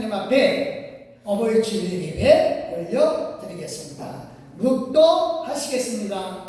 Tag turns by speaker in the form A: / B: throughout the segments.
A: 하나님 앞에 어버이 주일 예배 올려드리겠습니다. 묵도하시겠습니다.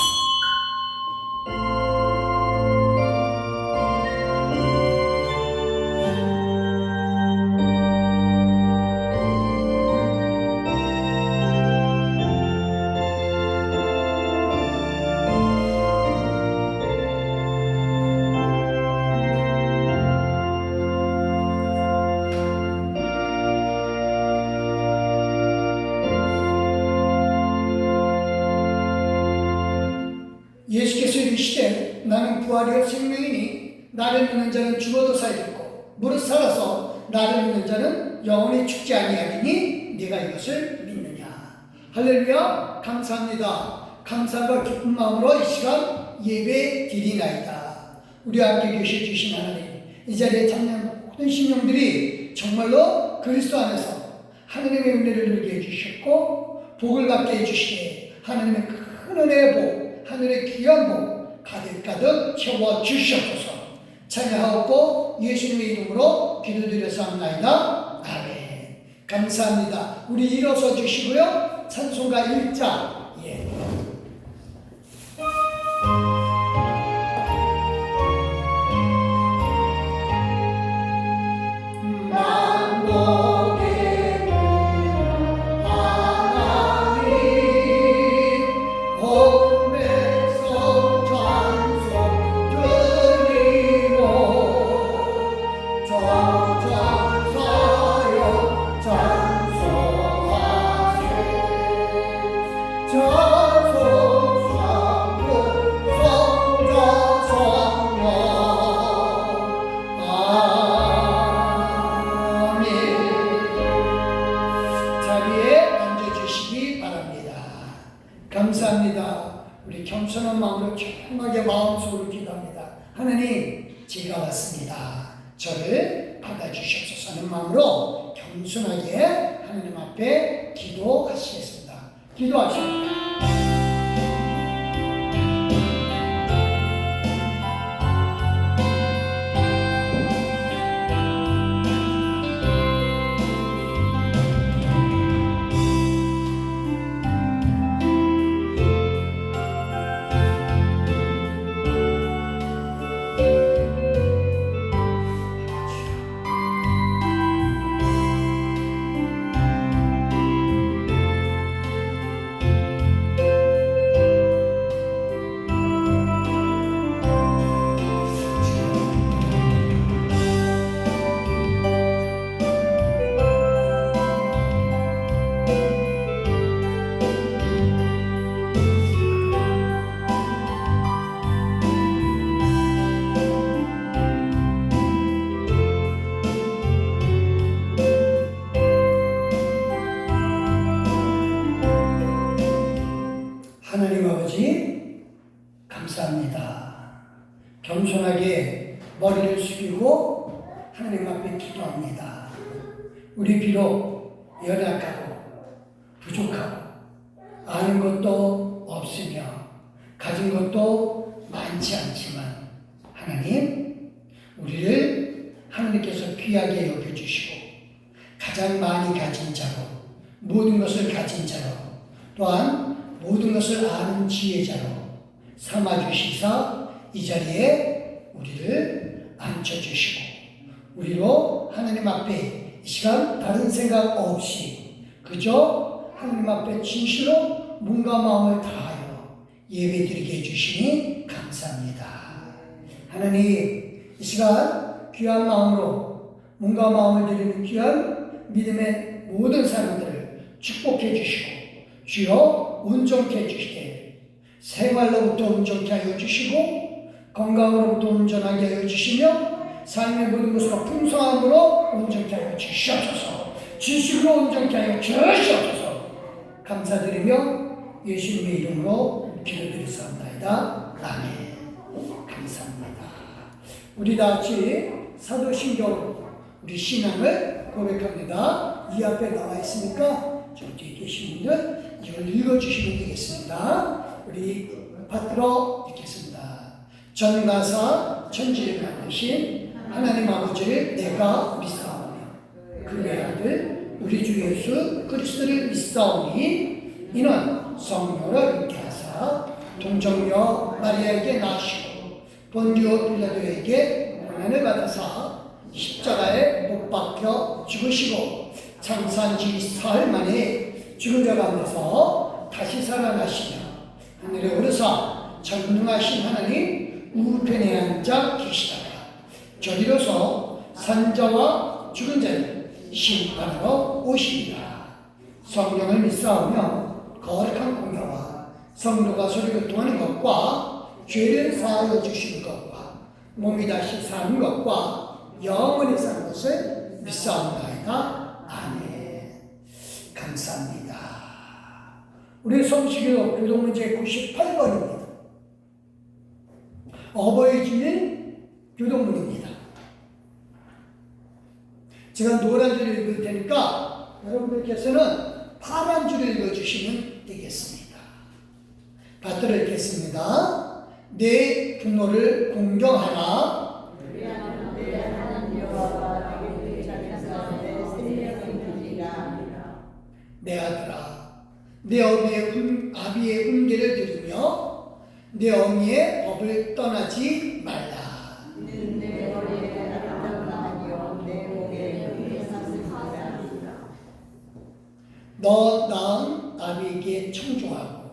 A: 예수께서 이르시되 나는 부활이요 생명이니 나를 믿는 자는 죽어도 살겠고 무릇 살아서 나를 믿는 자는 영원히 죽지 아니하리니 네가 이것을 믿느냐. 할렐루야. 감사합니다. 감사와 기쁜 마음으로 이 시간 예배 드리나이다. 우리 함께 계셔주신 하나님, 이 자리에 참여한 모든 심령들이 정말로 그리스도 안에서 하나님의 은혜를 누리게 해주셨고 복을 받게 해주시되 하나님의 큰 은혜의 복, 하늘의 귀한 복 가득가득 채워주시옵소서. 찬양하옵고 예수님의 이름으로 기도드려서옵나이다. 아멘. 감사합니다. 우리 일어서 주시고요. 찬송가 1장 감사합니다. 우리 겸손한 마음으로 조용하게 마음속으로 기도합니다. 하나님, 제가 왔습니다. 저를 받아주시옵소서 하는 마음으로 겸손하게 하나님 앞에 기도하시겠습니다. 기도하십니다. 하나님 아버지, 감사합니다. 겸손하게 머리를 숙이고 하나님 앞에 기도합니다. 우리 비록 연약하고 부족하고 아는 것도 없으며 가진 것도 많지 않지만 하나님, 우리를 하나님께서 귀하게 여겨주시고 가장 많이 가진 자로, 모든 것을 가진 자로, 또한 모든 것을 아는 지혜자로 삼아주시사 이 자리에 우리를 앉혀주시고 우리로 하나님 앞에 이 시간 다른 생각 없이 그저 하나님 앞에 진실로 몸과 마음을 다하여 예배드리게 해주시니 감사합니다. 하나님, 이 시간 귀한 마음으로 몸과 마음을 드리는 귀한 믿음의 모든 사람들을 축복해 주시고 주여 온전케 해주시되 생활로부터 온전케 하여 주시고 건강으로부터 온전하게 하여 주시며 삶의 모든 것으로 풍성함으로 온전케 하여 주시옵소서. 지식으로 온전케 하여 주시옵소서. 감사드리며 예수님의 이름으로 기도드리사옵나이다. 아멘. 감사합니다. 우리 다같이 사도신경 우리 신앙을 고백합니다. 이 앞에 나와 있으니까 저 뒤에 계신 분들 이걸 읽어주시면 되겠습니다. 우리 받들어 읽겠습니다. 전가사 천지를 만드신 하나님 아버지를 내가 믿사오며 그의 아들 우리 주 예수 그리스도를 믿사오니 이는 성령을 믿게 하사 동정녀 마리아에게 낳으시고 본디오 빌라도에게 고난을 받으사 십자가에 못 박혀 죽으시고 장사한 지 사흘 만에 죽은 자 가운데서 다시 살아나시며 하늘에 오르사 전능하신 하나님 우편에 앉아 계시다가 저리로서 산자와 죽은 자를 심판하러 오시리라. 성령을 믿사오며 거룩한 공여와 성도가 서로 교통하는 것과 죄를 사하여 주시는 것과 몸이 다시 사는 것과 영원히 사는 것을 믿사옵나이다. 아멘. 감사합니다. 우리 성시교 교동문제 98번입니다. 어버이 주일 교동문입니다. 제가 노란 줄을 읽을 테니까 여러분들께서는 파란 줄을 읽어주시면 되겠습니다. 받들어 읽겠습니다. 내 부모를 공경하라. 내 아들아, 내 아비의 훈계를 들으며 내 어미의 법을 떠나지 말라. 너 낳은 아비에게 청종하고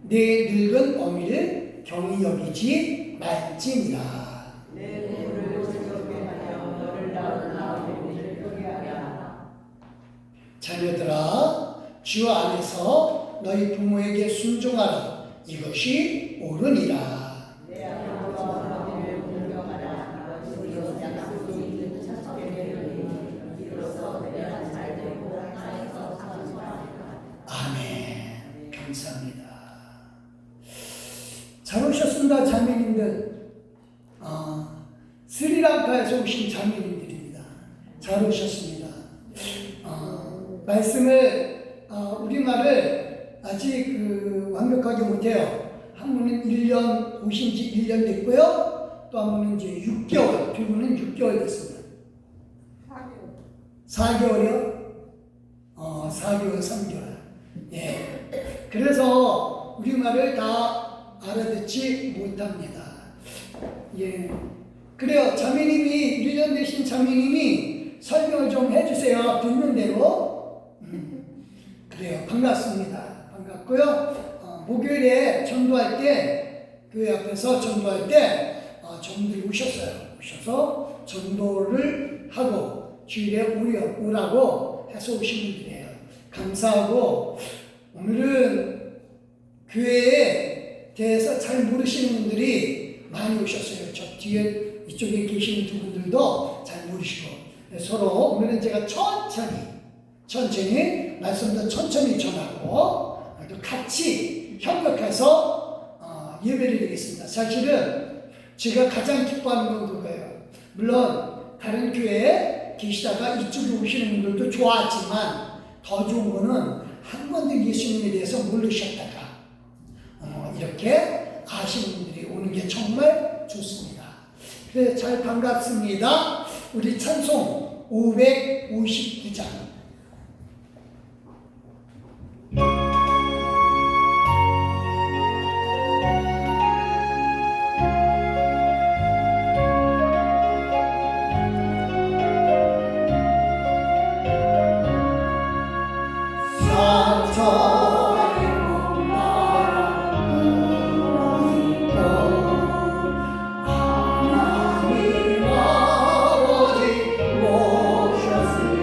A: 내 늙은 어미를 경히 여기지 말지니라. 자녀들아, 주 안에서 너희 부모에게 순종하라. 이것이 옳으니라. 아멘. 감사합니다. 잘 오셨습니다, 자매님들. 스리랑카에서 오신 자매님들입니다. 잘 오셨습니다. 말씀을 우리말을 아직 완벽하게 못해요. 한 분은 1년 오신 지 1년 됐고요. 또 한 분은 이제 6개월, 두 분은 6개월 됐습니다. 4개월이요? 4개월, 3개월. 예. 그래서 우리말을 다 알아듣지 못합니다. 예. 그래요. 자매님이, 1년 되신 자매님이 설명을 좀 해주세요. 듣는 대로. 그래요. 반갑습니다. 반갑고요. 목요일에 전도할 때, 교회 앞에서 전도할 때, 전도들이 오셨어요. 오셔서 전도를 하고, 주일에 오라고 해서 오신 분들이에요. 감사하고, 오늘은 교회에 대해서 잘 모르시는 분들이 많이 오셨어요. 저 뒤에, 이쪽에 계시는 두 분들도 잘 모르시고, 서로 오늘은 제가 천천히 말씀도 천천히 전하고 또 같이 협력해서 예배를 드리겠습니다. 사실은 제가 가장 기뻐하는 건 그거예요. 물론 다른 교회에 계시다가 이쪽에 오시는 분들도 좋았지만 더 좋은 거는 한 번도 예수님에 대해서 모르셨다가 이렇게 아시는 분들이 오는 게 정말 좋습니다. 그래서 잘 반갑습니다. 우리 찬송 559장. 하나님 아버지 모셨으니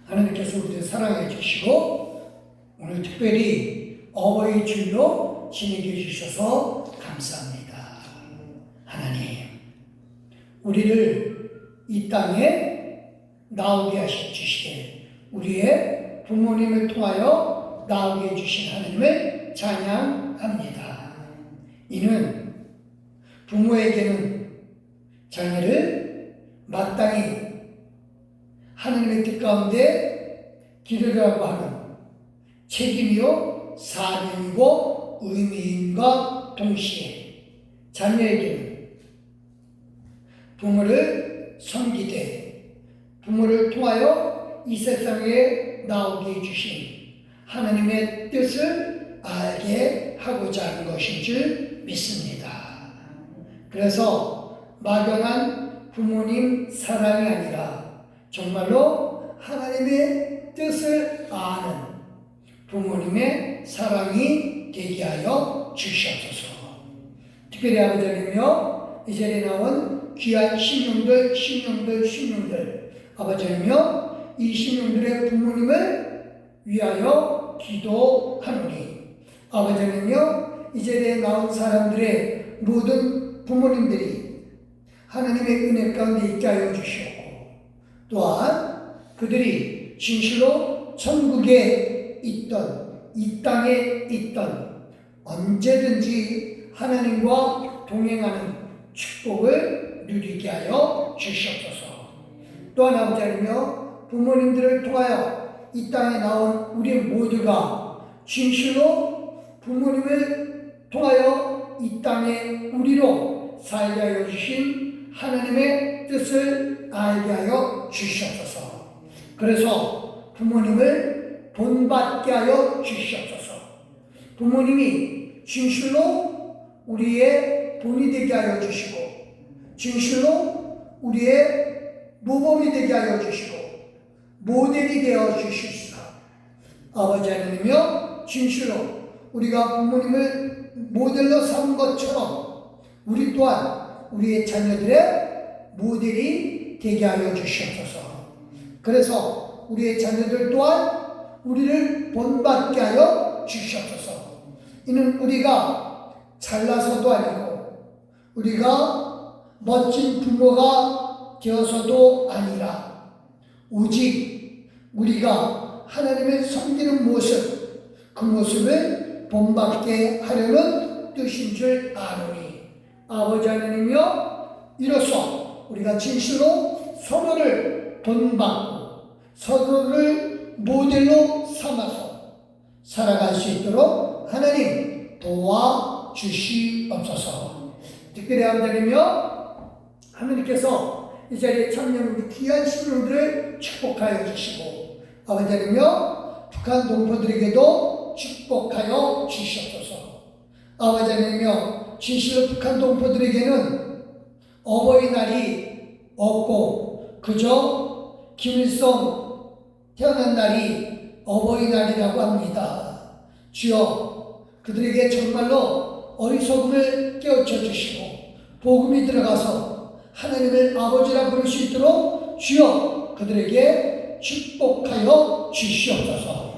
A: 하나님께서 우리를 사랑해 주시고 오늘 특별히 어버이 주일로 지내게 주셔서 감사합니다. 하나님, 우리를 이 땅에 나오게 주시되 우리의 부모님을 통하여 나오게 해주신 하나님을 찬양합니다. 이는 부모에게는 자녀를 마땅히 하나님의 뜻 가운데 기르라고 하는 책임이요 사명이고 의미임과 동시에 자녀에게는 부모를 섬기되 부모를 통하여 이 세상에 나오게 해주신 하나님의 뜻을 알게 하고자 하는 것인 줄 믿습니다. 그래서 막연한 부모님 사랑이 아니라 정말로 하나님의 뜻을 아는 부모님의 사랑이 되게 하여 주시옵소서. 특별히 아버지 하나님이여 이 자리에 나온 귀한 신령들 아버지 하나님이여 이 신령들의 부모님을 위하여 기도하노니 아버지 하나님이여 이 자리에 나온 사람들의 모든 부모님들이 하나님의 은혜 가운데 있게 하여 주시옵고 또한 그들이 진실로 천국에 있던 이 땅에 있던 언제든지 하나님과 동행하는 축복을 누리게 하여 주시옵소서. 또한 아버지 하나님이여 부모님들을 통하여 이 땅에 나온 우리 모두가 진실로 부모님을 통하여 이 땅에 우리로 살게 하여 주신 하나님의 뜻을 알게 하여 주시옵소서. 그래서 부모님을 본받게 하여 주시옵소서. 부모님이 진실로 우리의 본이 되게 하여 주시고 진실로 우리의 모범이 되게 하여 주시고 모델이 되어 주십시다. 아버지 하나님이여 진실로 우리가 부모님을 모델로 삼은 것처럼 우리 또한 우리의 자녀들의 모델이 되게 하여 주시옵소서. 그래서 우리의 자녀들 또한 우리를 본받게 하여 주시옵소서. 이는 우리가 잘나서도 아니고 우리가 멋진 부모가 되어서도 아니라 오직 우리가 하나님을 섬기는 모습 그 모습을 본받게 하려는 뜻인 줄 아노니 아버지 하나님이여 이로써 우리가 진실로 서로를 본받고 서로를 모델로 삼아서 살아갈 수 있도록 하나님 도와주시옵소서. 특별히 하나님이여 하나님께서 이 자리에 참여한 우리 귀한 신령들을 축복하여 주시고 아버지 하나님이여 북한 동포들에게도 축복하여 주시옵소서. 아버지 하나님이여 진실로 북한 동포들에게는 어버이날이 없고 그저 김일성 태어난 날이 어버이날이라고 합니다. 주여 그들에게 정말로 어리석음을 깨우쳐 주시고 복음이 들어가서 하나님을 아버지라 부를 수 있도록 주여 그들에게 축복하여 주시옵소서.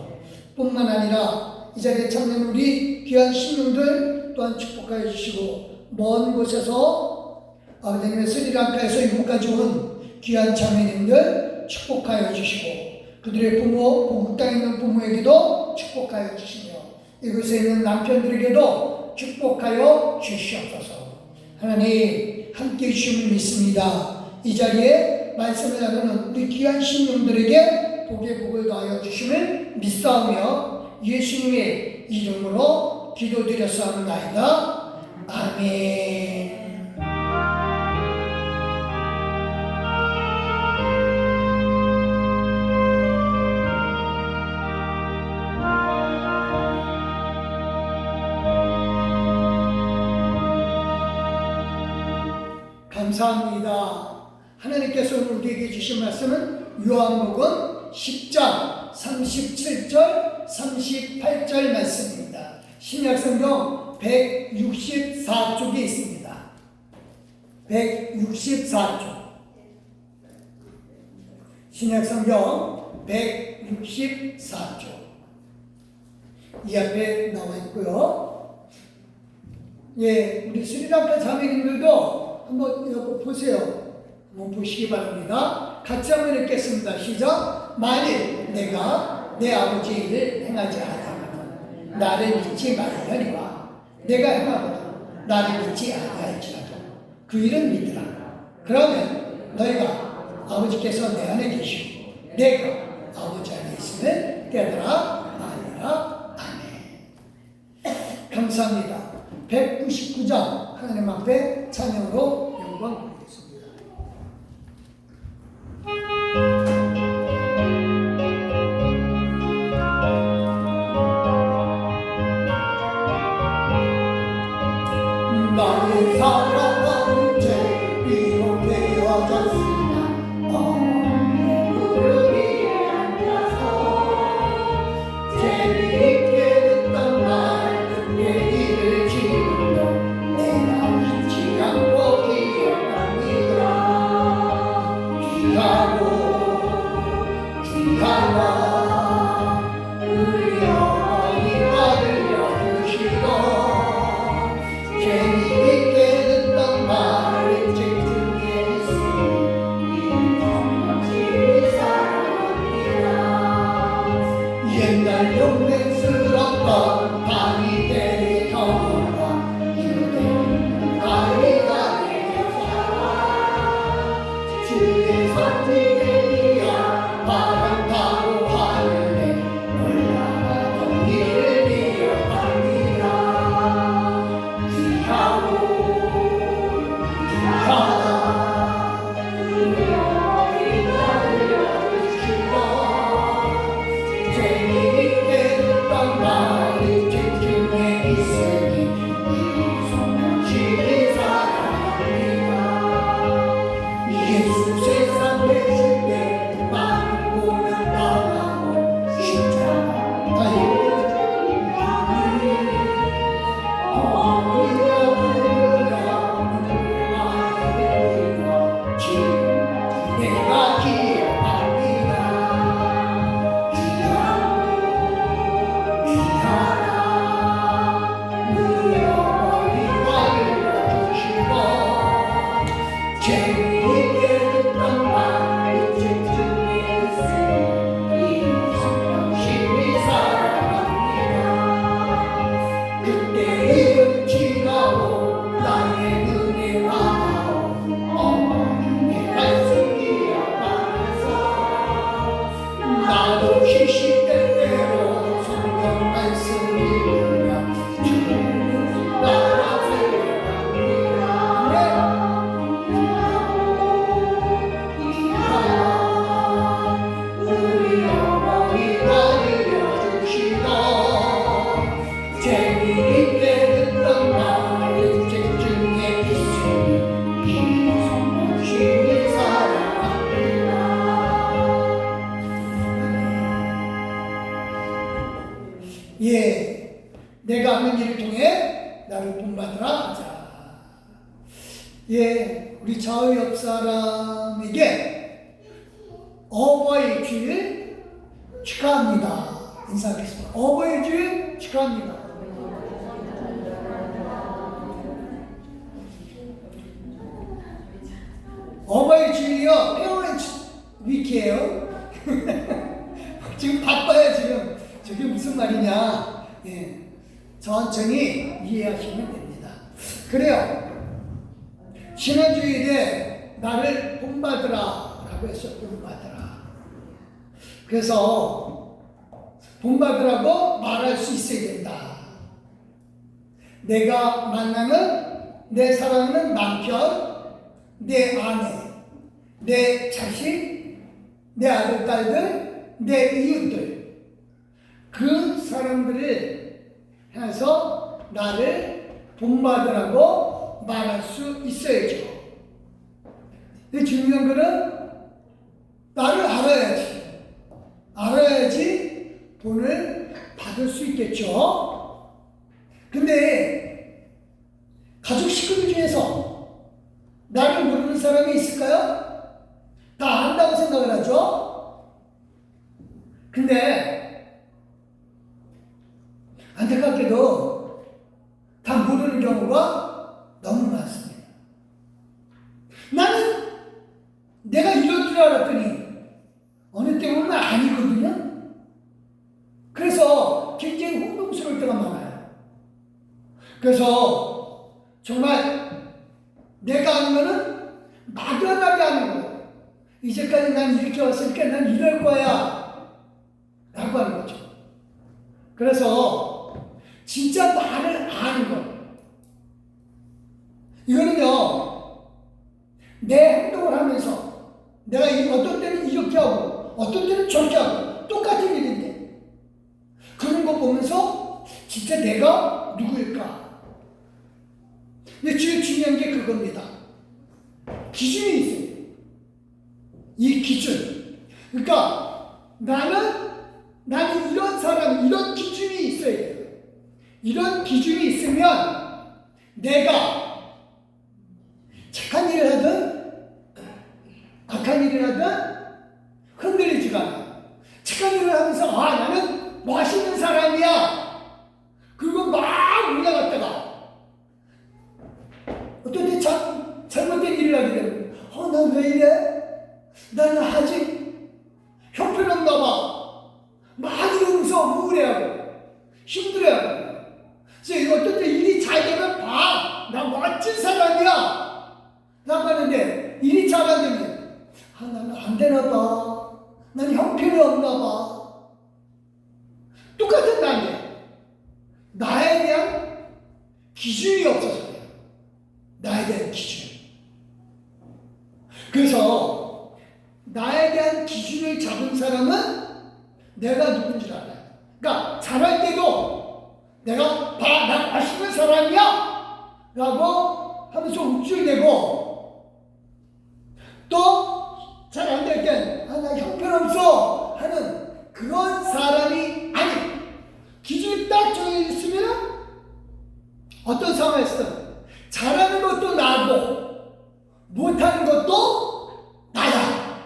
A: 뿐만 아니라 이 자리에 참여한 우리 귀한 신령들 또한 축복하여 주시고 먼 곳에서 아버지님의 스리랑카에서 이곳까지 온 귀한 자매님들 축복하여 주시고 그들의 부모, 고국 땅에 있는 부모에게도 축복하여 주시며 이곳에 있는 남편들에게도 축복하여 주시옵소서. 하나님 함께해 주심을 믿습니다. 이 자리에 말씀을 나누는 우리 귀한 신령들에게 복의 복을 더하여 주심을 믿사오며 예수님의 이름으로 기도드렸사옵나이다. 아멘. 감사합니다. 하나님께서 오늘 우리에게 주신 말씀은 요한복음 10장 37절 38절 말씀입니다. 신약성경 164쪽에 있습니다. 164쪽 신약성경 164쪽. 이 앞에 나와 있고요. 예, 우리 스리랑카 자매님들도 한번 이거 보세요. 한번 보시기 바랍니다. 같이 한번 읽겠습니다. 시작. 만일 내가 내 아버지의 일을 행하지 아니하거든 나를 믿지 말으려니와 내가 행하거든 나를 믿지 아니할지라도 그 일은 믿으라. 그러면 너희가 아버지께서 내 안에 계시고 내가 아버지 안에 있음을 깨달아 아니라. 아멘. 감사합니다. 199장 하나님 앞에 찬양으로 영광 드리겠습니다. 나의 사랑은 죄 비록 되어졌으나 어머니의 무릎 위에 앉아서 재미있게 듣던 말 그의 일을 지금도 내가 잊지 않고 기억합니다. 귀하고 귀하다 우리 어머니가 들려주시고 재미있게 듣던 말을 집중해 있으니 정말 사랑합니다. 옛날 용맹스럽던 바니들의 경험과 유대인 가리가 내려와 주의 선지자이야 바람 타고 하늘에 올라가던 길을 이어갑니다. 재미있게 듣던 말이 집중해 있으니 이 성령심이 사랑합니다. 예수 세상 되실 때 많은 고난 당하고 십자가 달리는 어머니가 부르며 눈을 지금 내가 기억합니다. 재미있게 듣던 말이 집중해 있으니 성령심이 사랑합니다. 그때 이름 지나고 나의 눈에 와닿고 어머니의 말씀 기억하면서 나도 시시때때로 성경 말씀 읽으며 주를 따라 살려갑니다. 우리 어머니가 들려주시던 재미있게 듣던 말을 집중해 있으니 이 성령심이 사랑합니다. 예, 내가 하는 일을 통해 나를 본받으라 하자. 예, 우리 좌우 옆 사람에게 어버이 주일 축하합니다. 인사하겠습니다. 어버이 주일 축하합니다. 어버이 주일이요, 페어런츠 위키예요. 지금 바빠요, 지금. 저게 무슨 말이냐. 예, 천천히 이해하시면 됩니다. 그래요. 신원주일에 나를 본받으라 라고 했어요. 본받으라. 그래서 본받으라고 말할 수 있어야 된다. 내가 만나는 내 사랑하는 남편, 내 아내, 내 자식, 내 아들, 딸들, 내 이웃들, 그 사람들을 해서 나를 본받으라고 말할 수 있어야죠. 근데 중요한 거는 나를 알아야지. 알아야지 본을 받을 수 있겠죠. 근데 가족 식구들 중에서 나를 모르는 사람이 있을까요? 다 안다고 생각을 하죠. 근데 안타깝게도 다 모르는 경우가 너무 많습니다. 나는 내가 이럴 줄 알았더니 어느 때 보면 아니거든요. 그래서 굉장히 혼동스러울 때가 많아요. 그래서 정말 내가 하는 거는 막연하게 하는 거예요. 이제까지 난 이렇게 왔으니까 난 이럴 거야 라고 하는 거죠. 그래서 진짜 말을 아는 거, 이거는요, 내 행동을 하면서 내가 어떤 때는 이렇게 하고 어떤 때는 저렇게 하고 똑같은 일인데 그런 거 보면서 진짜 내가 누구일까? 근데 제일 중요한 게 그겁니다. 기준이 있어요. 이 기준. 그러니까 나는 이런 사람, 이런 기준이 있어야 돼요. 이런 기준이 있으면 내가 착한 일을 하든 악한 일을 하든 흔들리지가 않아요. 착한 일을 하면서 나는 멋있는 사람이야. 그리고 막 올라갔다가 어떤 때 잘못된 일을 하게 되면 난 왜 이래? 나는 아직 형편없나 봐. 막 이러면서 우울해하고 힘들어하고. 그래서 어떤 때 일이 잘 되면 나 멋진 사람이야 라고 하는데 일이 잘 안 되면 나는 안 되나 봐. 난 형편이 없나 봐. 똑같은 단계. 나에 대한 기준이 없어서 그래요. 나에 대한 기준. 그래서 나에 대한 기준을 잡은 사람은 내가 누군지 알아요. 그러니까 잘할 때도 내가 나 맛있는 사람이야 라고 하면서 우쭐대고, 또 잘 안 될 땐 나 형편없어 하는 그런 사람이 아닌, 기준이 딱 정해져 있으면 어떤 상황에서든 잘하는 것도 나고 못하는 것도 나야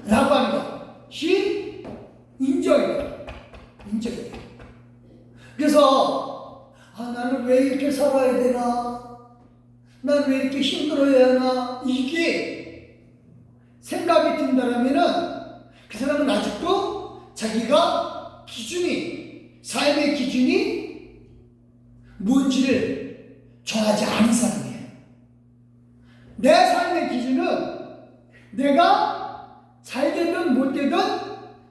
A: 라고 하는 것이 인정이에요. 인정이에요. 그래서 나는 왜 이렇게 살아야 되나, 난 왜 이렇게 힘들어야 하나, 이게 생각이 든다면은 그 사람은 아직도 자기가 삶의 기준이 뭔지를 정하지 않은 사람이에요. 내 삶의 기준은 내가 잘 되든 못 되든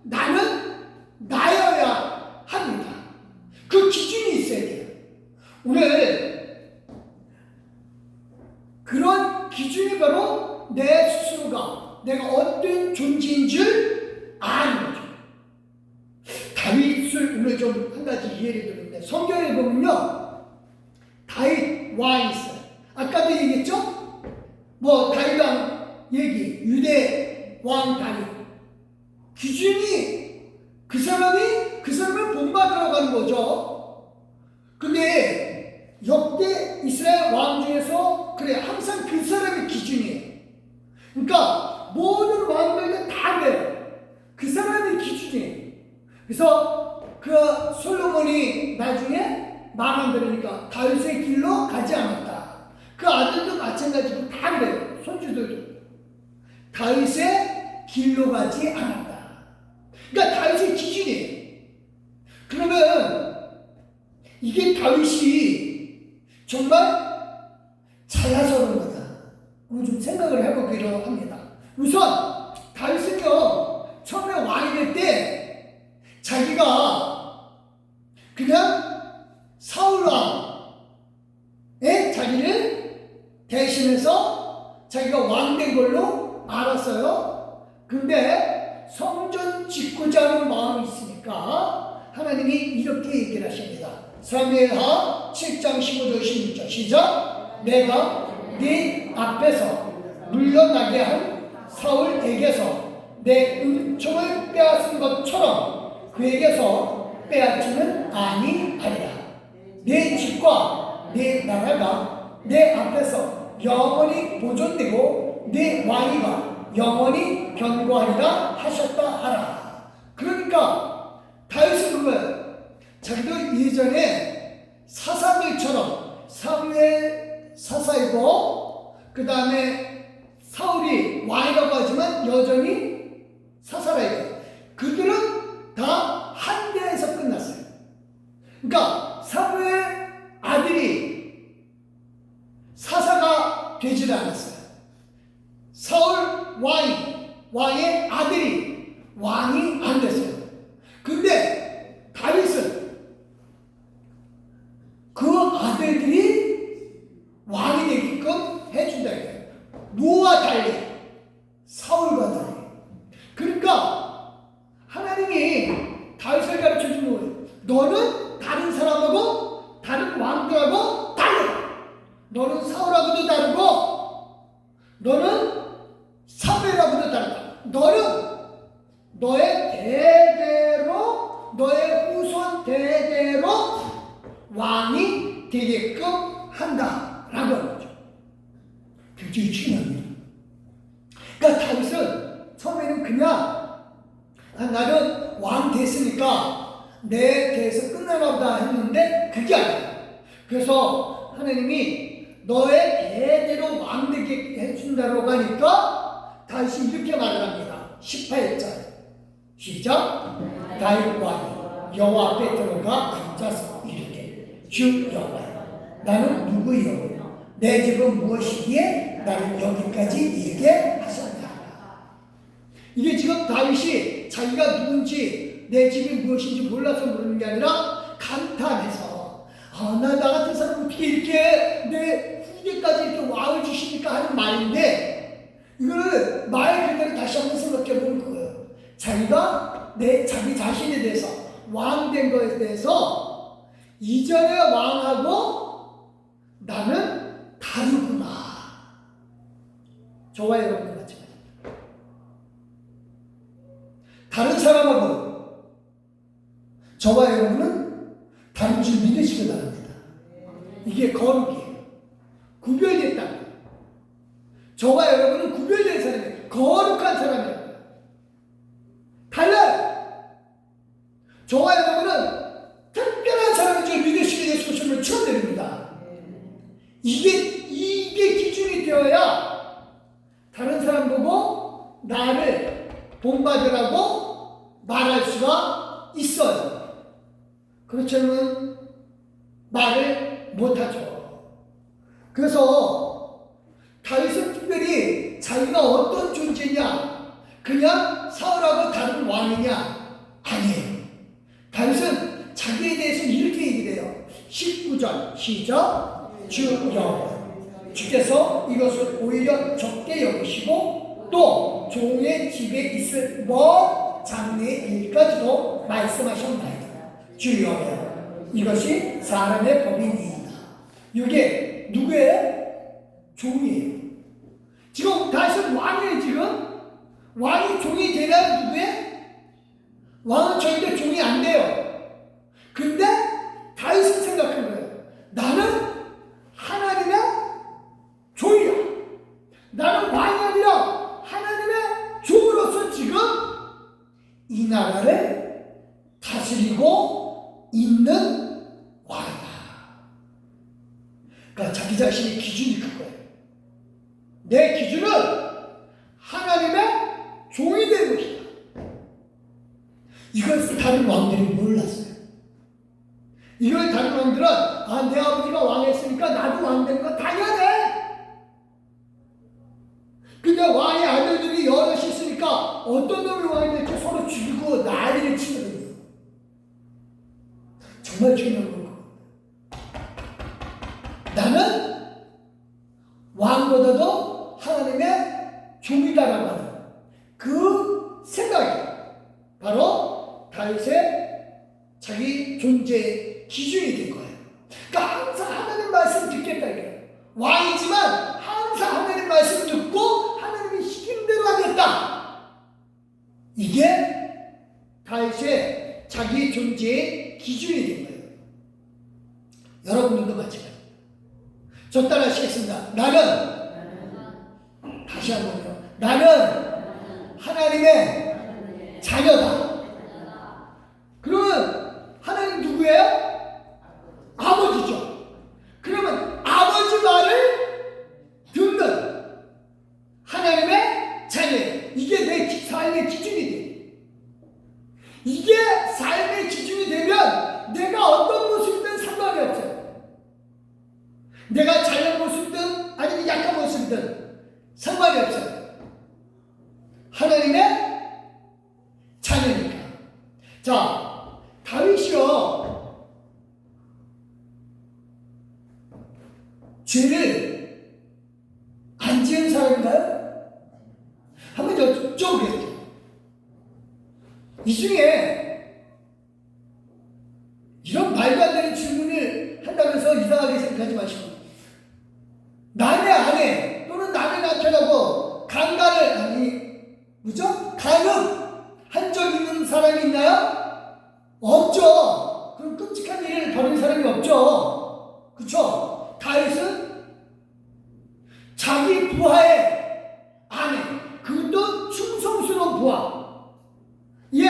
A: 나는 나여야 합니다. 그 기준이 있어야 돼요. 오늘 그런 기준이 바로 내 스스로가 내가 어떤 존재인 줄 아는 거죠. 다윗을 오늘 좀 한 가지 이해를 드리는데, 성경에 보면요, 다윗 왕이 있어요. 아까도 얘기했죠? 다윗 왕 얘기, 유대 왕 다윗. 기준이 그 사람을 본받으러 가는 거죠. 근데 역대 이스라엘 왕 중에서 항상 그 사람이 기준이에요. 그러니까 모든 왕들은 다 그래요. 그 사람이 기준이에요. 그래서 그 솔로몬이 나중에 망한다니까 다윗의 길로 가지 않았다. 그 아들도 마찬가지로 다 그래요. 손주들도 다윗의 길로 가지 않았다. 그러니까 다윗의 기준이에요. 그러면 이게 다윗이 정말 잘나서 그런 거다. 오늘 좀 생각을 해보기로 합니다. 우선 다윗은요, 처음에 왕이 될 때 자기가 그냥 사울 왕의 자리를 대신해서 자기가 왕 된 걸로 알았어요. 근데 성전 짓고자 하는 마음이 있으니까 하나님이 이렇게 얘기를 하십니다. 사무엘하 7장 15절 16절 시작. 내가 네 앞에서 물러나게 한 사울에게서 내 은총을 빼앗은 것처럼 그에게서 빼앗지는 아니하리라. 내 집과 내 나라가 내 앞에서 영원히 보존되고 내 왕위가 영원히 견고하리라 하셨다 하라. 예전에 사사들처럼 사무엘 사사이고 그 다음에 사울이 왕이라고 하지만 여전히 사사라이고 그들은 다 한 대에서 끝났어요. 그러니까 사무엘 아들이 사사가 되지는 않았어요. 사울 왕의 아들이 왕이 안 됐어요. 근데 다윗은 그 아들들이 왕이 되게끔 해준다 이거예요. 누구와 달리? 사울과 달리. 그러니까 하나님이 다윗을 가르쳐준 거예요. 너는 다른 사람하고 다른 왕들하고 달라. 너는 사울하고도 다르고 너는 사무엘하고도 다르다. 너는 너의 대대로 너의 후손 대대로 왕이 되게끔 한다라고 하는 거죠. 굉장히 중요합니다. 그러니까 다윗은 처음에는 그냥 나는 왕 됐으니까 내 대에서 끝나나 보다 했는데 그게 아니에요. 그래서 하나님이 너의 대대로 왕 되게 해준다고 하니까 다윗이 이렇게 말을 합니다. 18절 시작. 다윗 왕이 여호와 앞에 들어가 앉아서 이르되 주 여호와여 나는 누구요? 내 집은 무엇이기에 나를 여기까지 이르게 하셨나이까. 이게 지금 다윗이 자기가 누군지 내 집이 무엇인지 몰라서 물는 게 아니라 감탄해서 나 같은 사람 어떻게 이렇게 내 후대까지 이렇게 왕을 주시니까 하는 말인데 이거를 말 그대로 다시 한번 생각해 보는 거예요. 자기가 자기 자신에 대해서 왕 된 것에 대해서 이전의 왕하고 나는 다르구나. 저와 여러분들 마찬가지입니다. 다른 사람하고 저와 여러분은 다른 줄 믿으시기 바랍니다. 이게 거룩이에요. 구별됐다. 저와 여러분은 구별된 사람이에요. 거룩한 사람이에요. 달라요. 저와 여러분은 특별한 사람인 줄 믿으시기 위해 소식을 추천드립니다. 이게 기준이 되어야 다른 사람 보고 나를 본받으라고 말할 수가 있어요. 그렇지 않으면 말을 못하죠. 그래서 다윗은 특별히 자기가 어떤 존재냐, 그냥 사울하고 다른 왕이냐 아니에요. 다윗은 자기에 대해서 이렇게 얘기를 해요. 19절 시작. 주 여호와 주께서 이것을 오히려 적게 여기시고 또 종의 집에 있을 먼 장래의 일까지도 말씀하셨나이다. 주 여호와 이것이 사람의 법이니이다. 이게 누구의? 종이에요. 지금 다윗은 왕이에요. 지금 왕이 종이 되나 누구의? 왕은 절대 종이 안 돼요. 근데 다윗은 생각한 거예요. 나는 하나님의 종이야. 나는 왕이 아니라 하나님의 종으로서 지금 이 나라를 다스리고 있는 왕이다. 그러니까 자기 자신의 기준이 그거예요. 내 기준은 하나님의 종이 된 것이다. 이걸 다른 왕들이 몰랐어요. 이걸 다른 왕들은 내 아버지가 왕했으니까 나도 왕 되는 거 당연해. 근데 왕의 아들들이 여럿이 있으니까 어떤 놈이 왕이 될지 서로 죽이고 난리를 치거든요. 정말 중요한 거예요. 나는 왕보다도 하나님의 종이다라고 하는 그 생각이 바로 다윗의 자기 존재의 기준이 된 거예요. 그러니까 항상 하나님 말씀 듣겠다 이거예요. 왕이지만 항상 하나님 말씀 듣고 하나님이 시킨 대로 하겠다. 이게 다윗의 자기 존재의 기준이 된 거예요. 여러분들도 마찬가지예요. 저 따라하시겠습니다. 나는 다시 한번요. 나는 하나님의 자녀다. 그러면 하나님 누구예요? 이게 삶의 기준이 되면 내가 어떤 모습이든 상관이 없어요. 내가 잘난 모습이든 아니면 약한 모습이든 상관이 없어요. 하나님의 자녀니까. 자, 다윗이요, 죄를 안 지은 사람인가요? 한번 여쭤보겠습니다. 이 중에 이런 말도 안 되는 질문을 한다면서 이상하게 생각하지 마시고, 남의 아내 또는 남의 남편하고 간음한 적 있는 사람이 있나요? 없죠. 그럼 끔찍한 일을 벌인 사람이 없죠. 그렇죠? 다윗은 자기 부하의 아내, 그것도 충성스러운 부하, 이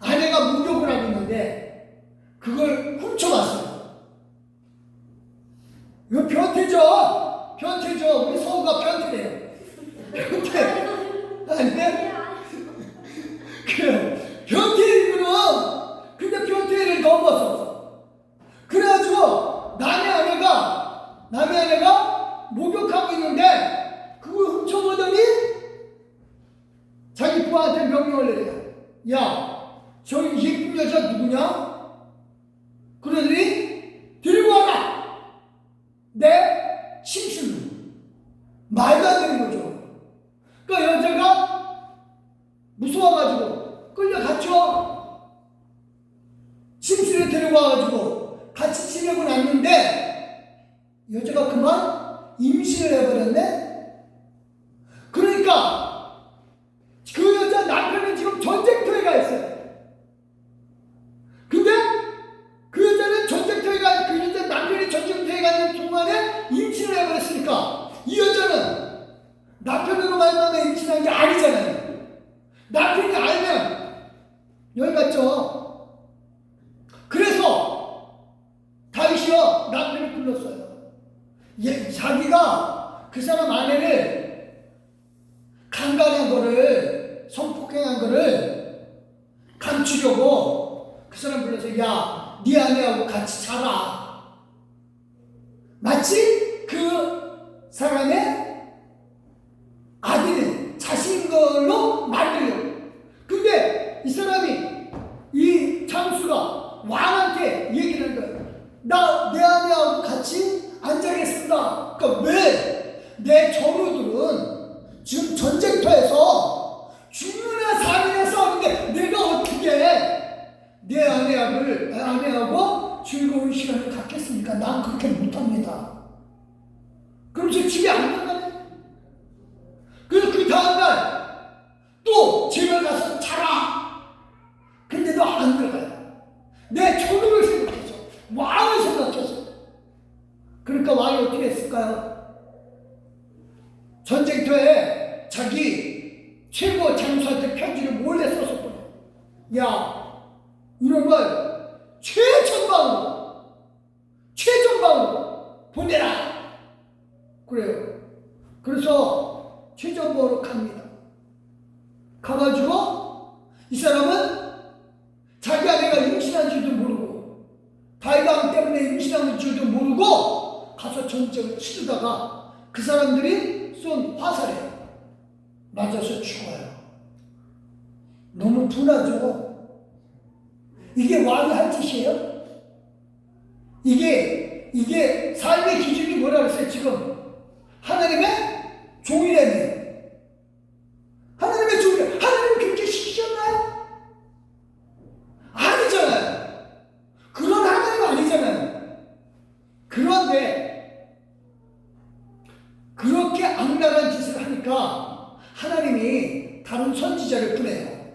A: 아내가 목욕을 하고 있는데 그걸 훔쳐봤어요. 이거 변태죠? 우리 서우가 변태래요. 변태. 아닌데? 변태이구나. 근데 변태를 넘어서. 그래가지고 남의 아내가 목욕하고 있는데 그걸 훔쳐보더니 자기 부하한테 명령을 내려요. 야, 저 예쁜 여자 누구냐? 그러더니 들고 와라. 내 침실로. 말도 안 되는 거죠. 그러니까 여자가 무서워가지고 끌려갔죠. 침실에 데려가가지고 같이 지내고 났는데 여자가 그만 임신을 해버렸네. 그러니까 그 여자 남편은 지금 전쟁터에 가 있어요. 근데 그 여자는 그 여자 남편이 전쟁터에 가는 동안에 임신을 해버렸으니까 이 여자는 남편으로 말미암아 임신한 게 아니잖아요. 남편이 알면 열받죠. 그래서 다윗이요, 남편을 불렀어요. 자기가 그 사람 아내를 강간한 거를, 성폭행한 거를 감추려고 그 사람 불러서, 야, 네 아내하고 같이 자라. 마치 그 사람의 아들이 자신 걸로 만들려고. 근데 이 사람이, 이 장수가 왕한테 얘기를 한 거예요. 내 아내하고 같이 안 자겠습니다. 그러니까 왜? 내 전우들은 지금 전쟁터에서 죽느냐 사느냐 싸우는데 내가 어떻게 내 아내하고 즐거운 시간을 갖겠습니까? 난 그렇게 못합니다. 그러면서 집에 안 들어가네. 그래서 그 다음날 또 집에 가서 자라. 근데도 안 들어가요. 내 전우를 생각해서, 왕을 생각해서. 그러니까 왕이 어떻게 했을까요? 전쟁터에 자기 최고 장수한테 편지를 몰래 써서 보내. 야, 이런 걸 최전방으로 보내라. 그래요. 그래서 최전방으로 갑니다. 가가지고 이 사람은 자기 아내가 임신한 줄도 모르고 다윗왕 때문에 임신한 줄도 모르고 가서 전쟁을 치르다가 그 사람들이 쏜 화살에 맞아서 죽어요. 너무 분하죠. 이게 왕이 할 짓이에요? 이게 삶의 기준이 뭐라 그랬어요? 지금 하나님의 종이라며. 하나님의 종이라. 하나님 그렇게 시키셨나요? 아니잖아요. 그런 하나님 아니잖아요. 그런데 그렇게 악랄한 짓을 하니까 하나님이 다른 선지자를 보내요.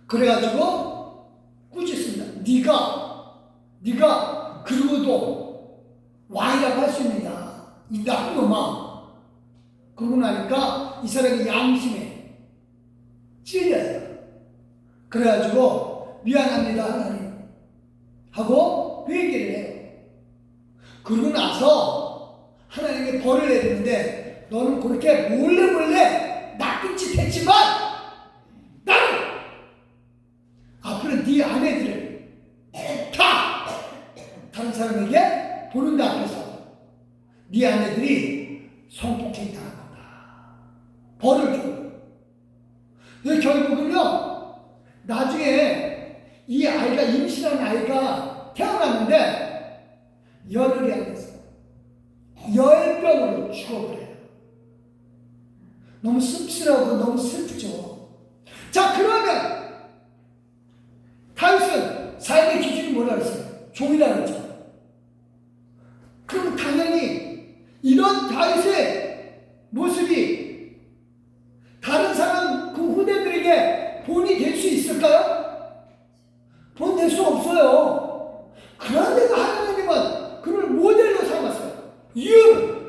A: 그래가지고 꾸짖습니다. 네가 그러고도 왕이라고 할 수 있느냐, 이 나쁜 놈아. 그러고 나니까 이 사람이 양심에 찔려요. 그래가지고 미안합니다 하나님 하고 회개를 해요. 그러고 나서 하나님이 벌을 내리는데, 너는 그렇게 몰래 나쁜 짓 했지만 나는 네 아내들을 다 다른 사람에게 보는 앞에서 네 아내들이 성폭행 당한 거다. 벌을 줘. 결국은요, 나중에 이 아이가, 임신한 아이가 태어났는데 열흘이 안 됐어요. 열병으로 죽어버려요. 너무 씁쓸하고 너무 슬프죠. 자, 그러면 다윗은 삶의 기준이 뭐라 그랬어요? 종이라 그랬죠. 그럼 당연히 이런 다윗의 모습이 다른 사람 그 후대들에게 본이 될 수 있을까요? 본 될 수 없어요. 그런데도 하나님은 그를 모델로 삼았어요. 이유는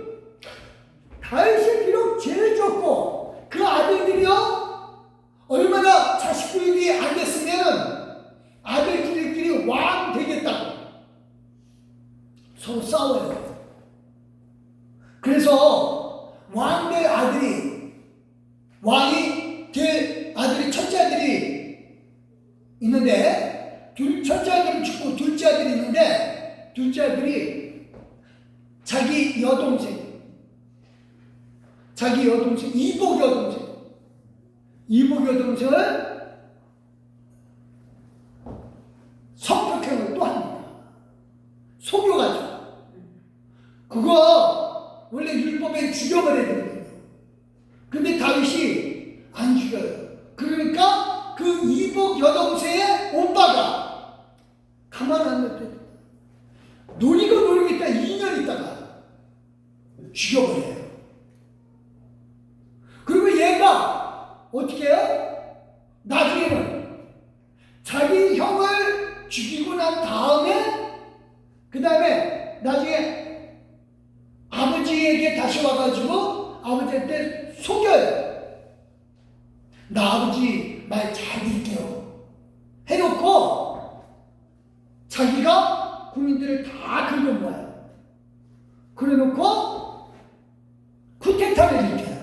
A: 다윗이 비록 죄를 졌고 그 아들들이요 얼마나 자식 교육이 안 됐으면 아들들끼리 왕 되겠다고 서로 싸워요. 그래서 왕 될 아들이, 왕이 될 아들이, 첫째 아들이 있는데, 첫째 아들은 죽고 둘째 아들이 있는데, 둘째 아들이 자기 여동생, 이복 여동생을 성폭행을 또 합니다. 속여가지고. 그거 원래 율법에 죽여버려야 되거든요. 근데 다윗이 안 죽여요. 그러니까 그 이복 여동생의 오빠가 가만 안 놔둬요. 노리겠다 2년 있다가 죽여버려요. 그리고 얘가 어떻게 해요? 나중에는 자기 형을 죽이고 난 다음에 그 다음에 나중에 아버지에게 다시 와가지고 아버지한테 속여요. 나 아버지 말 잘 들을게요 해놓고 자기가 국민들을 다 긁어 모아요. 그래놓고 쿠데타를 일으켜요.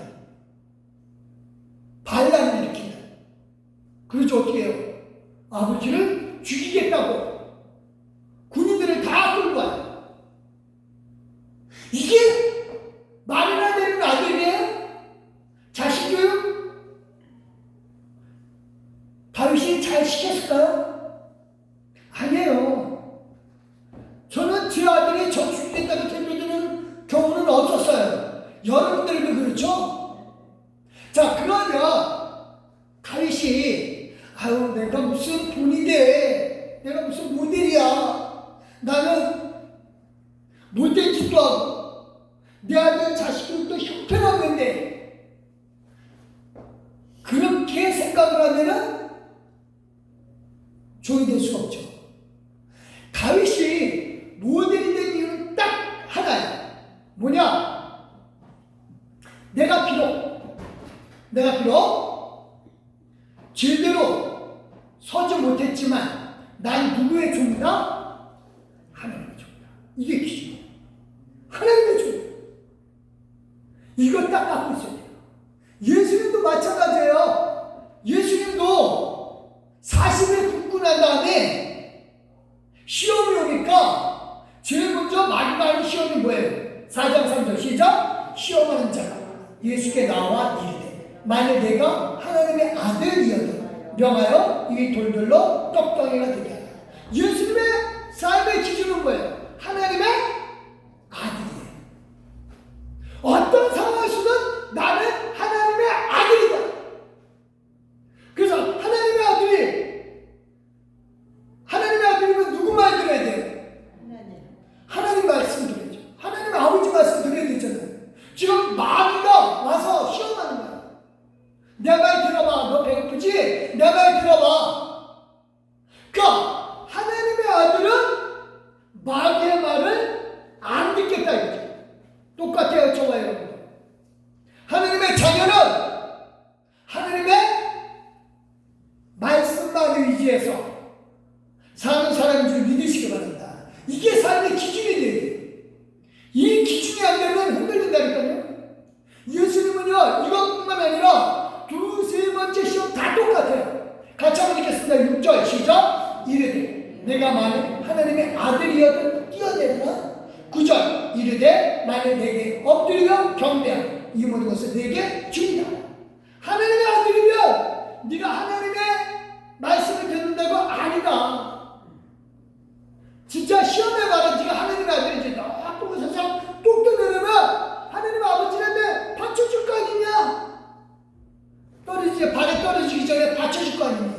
A: 반란을 일으켜요. 그래서 어떻게 해요? 아버지를 죽이겠다고 군인들을 다 끌고 와요. 이게 말이나 되는 아들이에요? 자식 교육? 다윗이 잘 시켰을까요? 아니에요. 저는 제 아들이 적중됐다고 대표되는 경우는 없었어요. 여러분들도 그렇죠? 자, 그러면 다윗이 아유 내가 무슨 본이 돼, 내가 무슨 모델이야, 나는 못된 짓도 하고 내 아들 자식들도 형편없는데, 그렇게 생각을 하면은 종이 될 수가 없죠. 다윗이 모델이 된 이유는 딱 하나예요. 뭐냐? 내가 비록 제대로 서지 못했지만 난 누구의 종이다? 하나님의 종이다. 이게 기준이에요. 하나님의 종이에요. 이거 딱 갖고 있어야 돼요. 예수님도 마찬가지예요. 예수님도 40일 굶고 난 다음에 시험이 오니까 제일 먼저 마지막 시험이 뭐예요? 4장 3절 시작. 시험하는 자가 예수께 나와 이르되 만일 내가 하나님의 아들이어도 명하여 이 돌들로 떡덩이가 되게 하라. 예수님의 삶의 기준은 뭐예요? 하나님의 아들이에요. 어떤 상황에서든 나는 하나님의 아들이다. 그래서 하나님의 아들이면 누구 말 들어야 돼요? 하나님 말씀 들어야죠. 하나님 아버지 말씀 들어야 되잖아요. 지금 마귀가 와서 시험하는 거야. 내 말 들어봐. 너 배고프지? 내 말 들어봐. 그러니까 하나님의 아들은 마귀의 말을 안 듣겠다 이거죠. 똑같아요, 저와 여러분. 하나님의 자녀는 하나님의 말씀만 의지해서 사는 사람인 줄 믿으시기 바랍니다. 이게 삶의 기준이 돼요. 이 기준이 안 되면 흔들린다니까요. 예수님은요, 이것뿐만 아니라 두세 번째 시험 다 똑같아요. 같이 한번 읽겠습니다. 6절 시작. 이르되 내가 만일 하나님의 아들이어도 뛰어내리라. 9절 이르되 만일 내게 엎드리며 경배하면 이 모든 것을 내게 주리라. 하나님의 아들이면 네가 하나님의 말씀을 듣는다고 아니다. 진짜 시험해봐라. 네가 하나님의 아들인지 나쁜 세상 뚝 떠내려면 하나님의 아버지인데 받쳐줄 거 아니냐. 발에 떨어지기 전에 받쳐줄 거 아니냐.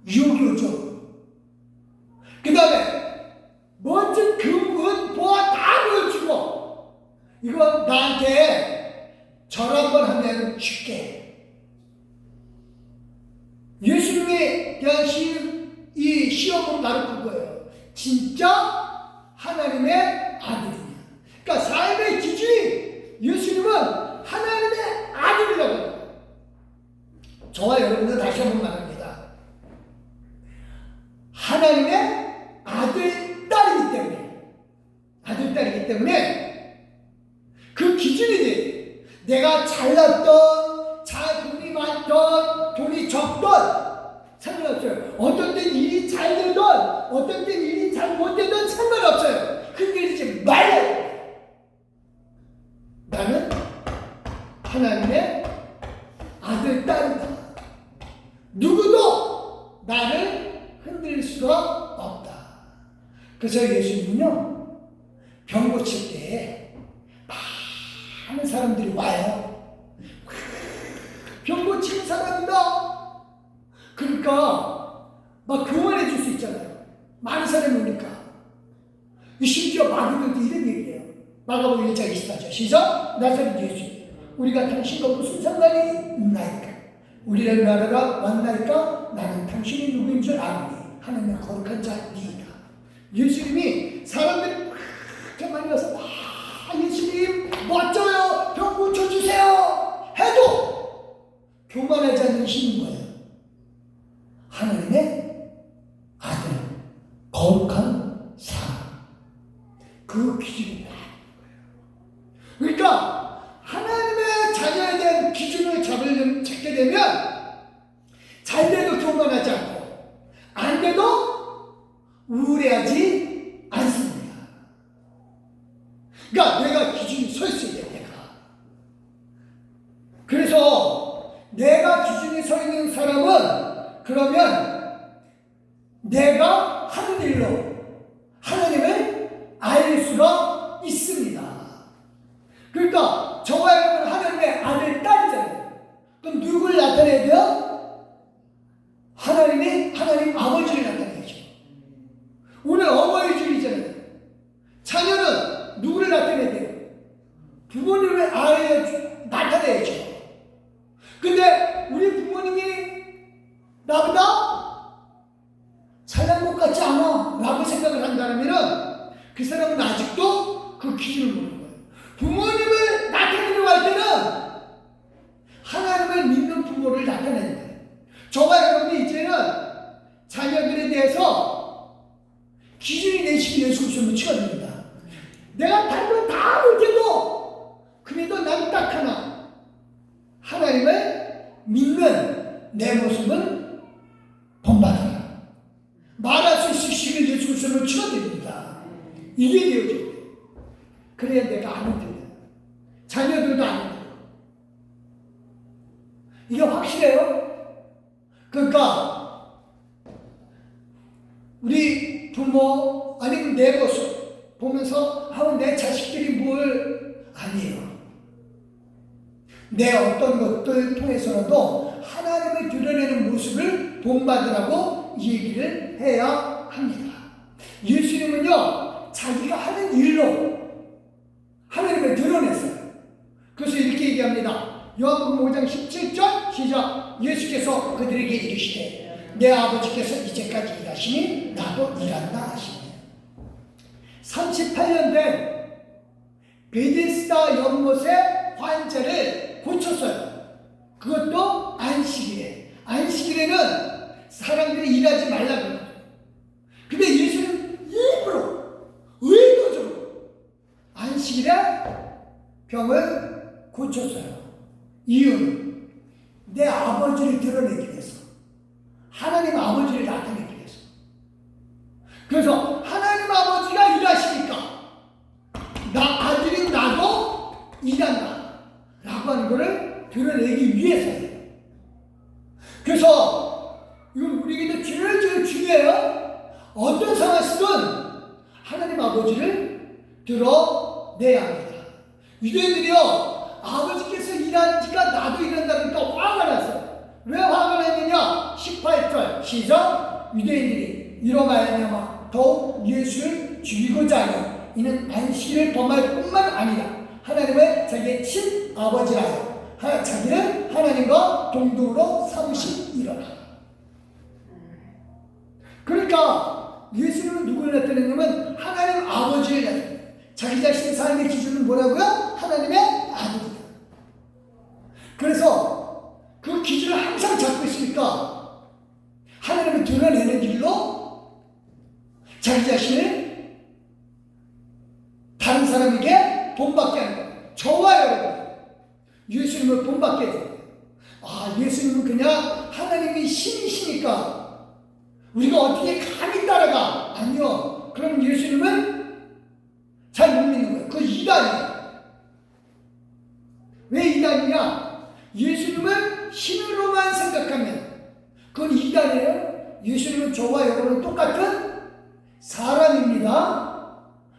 A: 유혹이 오죠. 그 다음에 멋진 금은 보아 다 보여주고 이거 나한테 절 한번 하면 줄게. 예수님의 대한 이 시험은 바로 그거예요. 진짜 하나님의 아들이냐. 그러니까 삶의 기준이 예수님은 하나님의 아들이라고 합니다. 저와 여러분들 다시 한번 말합니다. 하나님의 아들, 딸이기 때문에 그 기준이지. 내가 잘났던, 돈이 많던, 돈이 적던 상관없어요. 어떤 땐 일이 잘 되던, 어떤 땐 일이 잘 못 되던 상관없어요. 흔들리지 말아요. 나는 하나님의 아들, 딸이다. 누구도 나를 흔들 수가 없다. 그래서 예수님은요, 병 고칠 때 많은 사람들이 와요. 병 고치는 사람이다. 그러니까 막 교만해 줄 수 있잖아요. 많은 사람이 오니까. 심지어 마귀들도 이런 얘기해요. 마가복음 1장 24절 시작. 나사렛 예수 우리가 당신과 무슨 상관이 있나이까. 우리를 나라가 왔나이까. 나는 당신이 누구인 줄 아노니 하나님의 거룩한 자니이다. 예수님이 사람들이 그렇게 많이 와서 예수님 멋져요. 병 고쳐주세요 해도 교만하지 않는 신인 거예요. 하나님의 아들, 거룩한 사람. 그 기준이 나는 거예요. 그러니까 하나님의 자녀에 대한 기준을 찾게 되면 잘 돼도 교만하지 않고 안 돼도 우울해하지 않습니다. 그러니까 내가 기준이 서 있어야 돼. 그래서 내가 기준이 서 있는 사람은 그러면 내가 하는 일로 하나님을 알 수가 있습니다. 그러니까 저와 여러분은 하나님의 아들, 딸이잖아요. 그럼 누굴 나타내야 돼요? 하나님 아버지를 나타내야죠. 오늘 어버이 주일이잖아요. 자녀는 누구를 나타내야 돼요? 부모님을 나타내야죠. 근데 우리 부모님이 나보다 잘난 것 같지 않아 라고 생각을 한다면 그 사람은 아직도 그 기준을 모르는 거예요. 부모님을 나타내려고 할 때는 하나님을 믿는 부모를 나타내는 거예요. 저와 여러분이 이제는 자녀들에 대해서 기준이 내시기 예수 그리스도를 축원합니다. 내가 다른 건 다 못해도 그래도 난 딱 하나, 하나님을 믿는 내 모습은 본받아라. 말할 수 있으시길 예수 그리스도를 축원드립니다. 이게 되어져야 돼요. 그래야 내가 아는 거예요. 자녀들도 아는 거예요. 이게 확실해요. 그러니까 우리 부모 아니면 내 모습 보면서 내 자식들이 뭘 아니에요. 내 어떤 것들 통해서라도 하나님을 드러내는 모습을 본받으라고 얘기를 해야 합니다. 예수님은요, 자기가 하는 일로 하나님을 드러냈어요. 그래서 이렇게 얘기합니다. 요한복음 5장 17절 시작. 예수께서 그들에게 이르시되 내 아버지께서 이제까지 일하시니 나도 일한다 하시니. 38년 된 베데스다 연못의 환자를 고쳤어요. 그것도 안식일에. 안식일에는 사람들이 일하지 말라고 해요. 근데 예수는 일부러 의도적으로 안식일에 병을 고쳤어요. 이유는 내 아버지를 드러내기 위해서, 하나님 아버지를 나타내기 위해서. 그래서 이건 우리에게도 제일 중요해요. 어떤 상황에서든 하나님 아버지를 드러내야 합니다. 유대인들이요, 아버지께서 일한 지가 나도 일한다니까 화가 났어요. 왜 화가 났느냐? 18절 시작. 유대인들이 이로 말미암아 더욱 예수를 죽이고자 하여 이는 안식일을 범할 뿐만 아니라 하나님의 자기의 친아버지라요 자기는 하나님과 동등으로 삼으시리라. 그러니까 예수님은 누구를 나타내냐면 하나님 아버지를 나타내요. 자기 자신의 삶의 기준은 뭐라고요? 하나님의 아들이다. 그래서 그 기준을 항상 잡고 있으니까 하나님을 드러내는 길로 자기 자신을 다른 사람에게 본받게 하는 거예요. 저와 여러분, 예수님을 본받게 해요. 예수님은 그냥 하나님이 신이시니까 우리가 어떻게 감히 따라가? 아니요. 그럼 예수님은 잘 못 믿는 거예요. 그 이단이에요. 왜 이단이냐? 예수님을 신으로만 생각하면 그건 이단이에요. 예수님은 저와 여러분은 똑같은 사람입니다.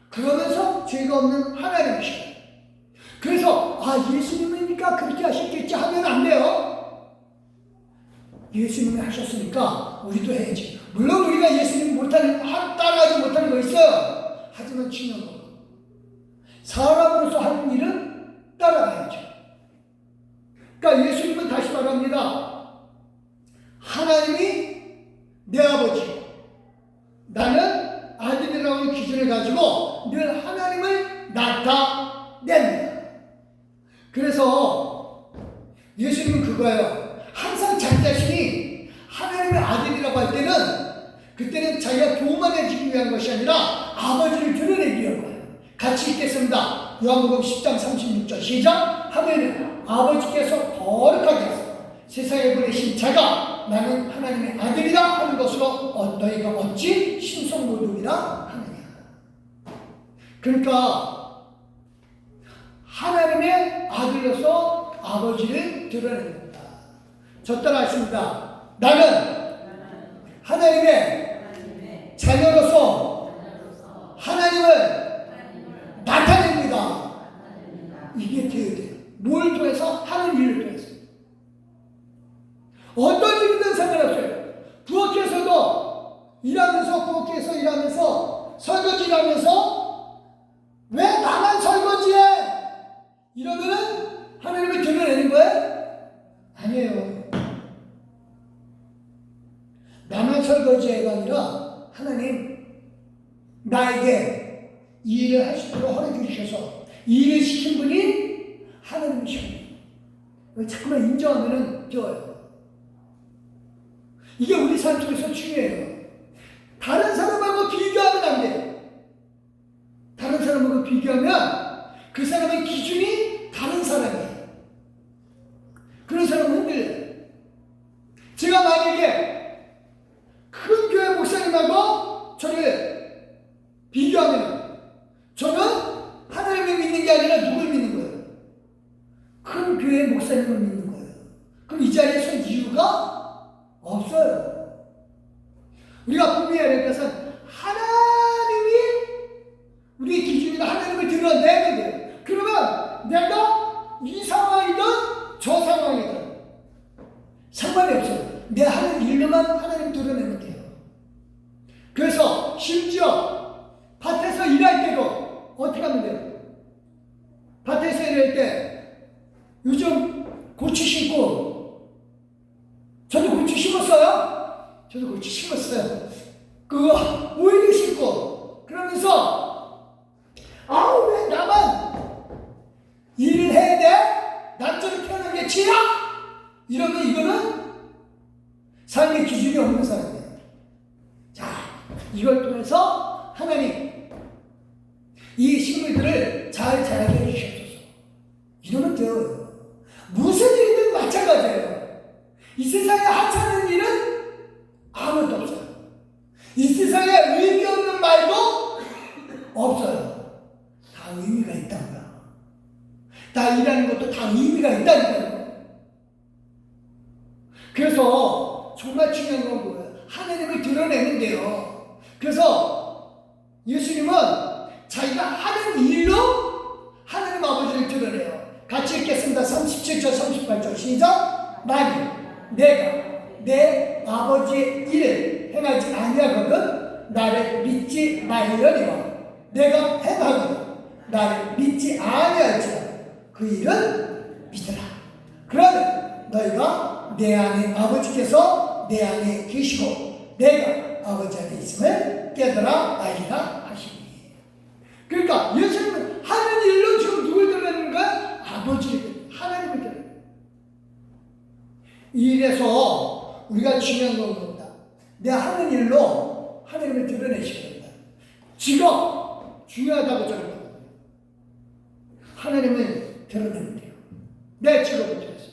A: 그러면서 죄가 없는 하나님이시죠. 그래서 예수님이니까 그렇게 하셨겠지 하면 안 돼요. 예수님이 하셨으니까 우리도 해야지. 물론 우리가 예수님 따라하지 못하는 거 있어요. 하지만 중요한 거, 사람으로서 하는 일은 따라가야죠. 그러니까 예수님은 다시 말합니다. 하나님이 내 아버지, 나는 아들이라고 하는 기준을 가지고 늘 하나님을 나타냅니다. 그래서 예수님은 그거예요. 항상 자기 자신이 하나님의 아들이라고 할 때는 그때는 자기가 교만해지기 위한 것이 아니라 아버지를 드러내기 위한 거예요. 같이 읽겠습니다. 요한복음 10장 36절 시작. 하면 아버지께서 거룩하게 하사 세상에 보내신 자가 나는 하나님의 아들이다 하는 것으로 너희가 어찌 신성모독이라 하느냐. 그러니까 하나님의 아들로서 아버지를 드러내는 겁니다. 저 따라 하십니다. 나는 하나님의 자녀로서 하나님을 나타냅니다. 이게 되어야 돼요. 뭘 통해서? 하는 일을 통해서. 어떤 일이든 상관없어요. 부엌에서도 부엌에서 일하면서 설거지를 하면서 왜 나만 설거지해? 이러면은 하나님을 드러내는 거예요? 아니에요. 나만 설거지해가 아니라 하나님 나에게 이 일을 할 수 있도록 허락해 주셔서 이 일을 시킨 분이 하나님이십니다. 자꾸만 인정하면은 좋아요. 이게 우리 삶 속에서 중요해요. 다른 사람하고 비교하면 안 돼요. 다른 사람하고 비교하면 그 사람의 기준이 다른 사람이에요. 그런 사람은 흔들려요. 제가 만약에 큰 교회 목사님하고 저를 비교하면 저는 하나님을 믿는 게 아니라 누굴 믿는 거예요? 큰 교회 목사님을 믿는 거예요. 그럼 이 자리에 설 이유가 없어요. 우리가 분명해야 될 것은 하나님이 우리의 기준이나 하나님을 드러내면 돼요. 그러면 내가 이 상황이든 저 상황이든 상관이 없어요. 내 하는 일로만 하나님 드러내면 돼요. 그래서 심지어 밭에서 일할 때도 어떻게 하면 돼요? 밭에서 일할 때 요즘 고추 심고, 저도 고추 심었어요. 그거 오이도 심고 그러면서 왜 나만 일을 해야 돼? 남자로 태어난 게 죄야? 이러면 이거는 삶의 기준이 없는 사람이에요. 자, 이걸 통해서 하나님 이 식물들을 잘 자라게 해주셔서 이러면 돼요. 무슨 일이든 마찬가지예요. 이 세상에 하찮은 일은 아무것도 없어요. 이 세상에 의미 없는 말도 없어요. 다 의미가 있다는 거야. 다 일하는 것도 다 의미가 있다는 거예요. 그래서 그래서 정말 중요한 건 뭐예요? 하나님을 드러내는데요. 그래서 예수님은 자기가 하는 일로 하나님 아버지를 드러내요. 같이 읽겠습니다. 37절 38절 시작. 만일 내가 내 아버지의 일을 행하지 아니하거든 나를 믿지 말려니와 내가 행하거든 나를 믿지 아니할지라 그 일은 믿으라. 그러면 너희가 내 안에 아버지께서 내 안에 계시고 내가 아버지 안에 있음을 깨달아 알리라 하시니. 그러니까 예수님은 하는 일로 지금 누굴 드러내는 거야? 아버지 하나님을 드러내는 거야. 이래서 우리가 중요한 건 겁니다. 내 하는 일로 하나님을 드러내시는 겁니다. 직업 중요하다고 저는 말합니다. 하나님을 드러내면 돼요. 내 직업을 통해서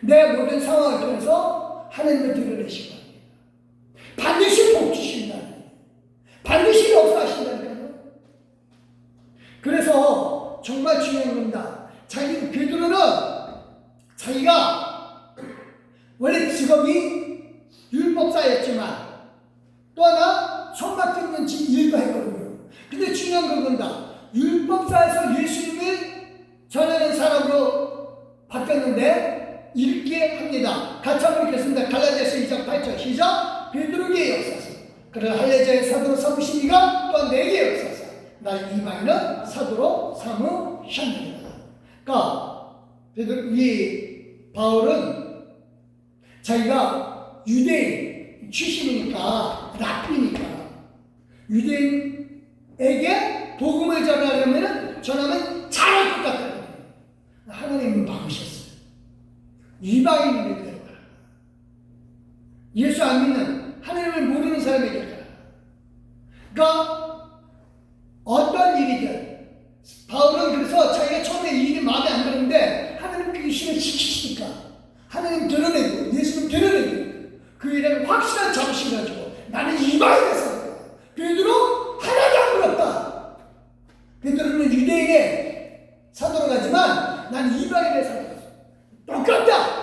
A: 내 모든 상황을 통해서 하나님을 드러내시고 반드시 복 주신다는, 반드시 역사하신다니까요. 그래서 정말 중요한 겁니다. 베드로는 자기가 원래 직업이 율법사였지만 또 하나 손맛 뜯는 일도 했거든요. 근데 중요한 건 겁니다. 율법사에서 예수님을 전하는 사람으로 바뀌었는데 이렇게 합니다. 같이 한번 읽겠습니다. 갈라디아서 2장 8절 시작. 베드로에게 역사서 그를 할례자의 사도로 삼으시니가 또한 내게 역사서 날 이방인은 사도로 삼으셨느니라. 그러니까 이 바울은 자기가 유대인 출신이니까 랍비니까 유대인에게 복음을 전하면 잘할 것 같아요. 하나님은 막으셨어요. 이방인을 데려가라. 예수 안 믿는 하나님을 모르는 사람에게 가라. 그러니까 어떤 일이든 바울은 그래서 자기가 처음에 이 일이 마음에 안 드는데 하나님 그 일을 시키시니까 하나님 드러내고 예수님 드러내고 그 일에 확실한 자부심 가지고 나는 이방인에 살아. 베드로 하나도 안 물었다. 베드로는 유대인의 사도로 가지만 나는 이방인에 살아. 똑같다.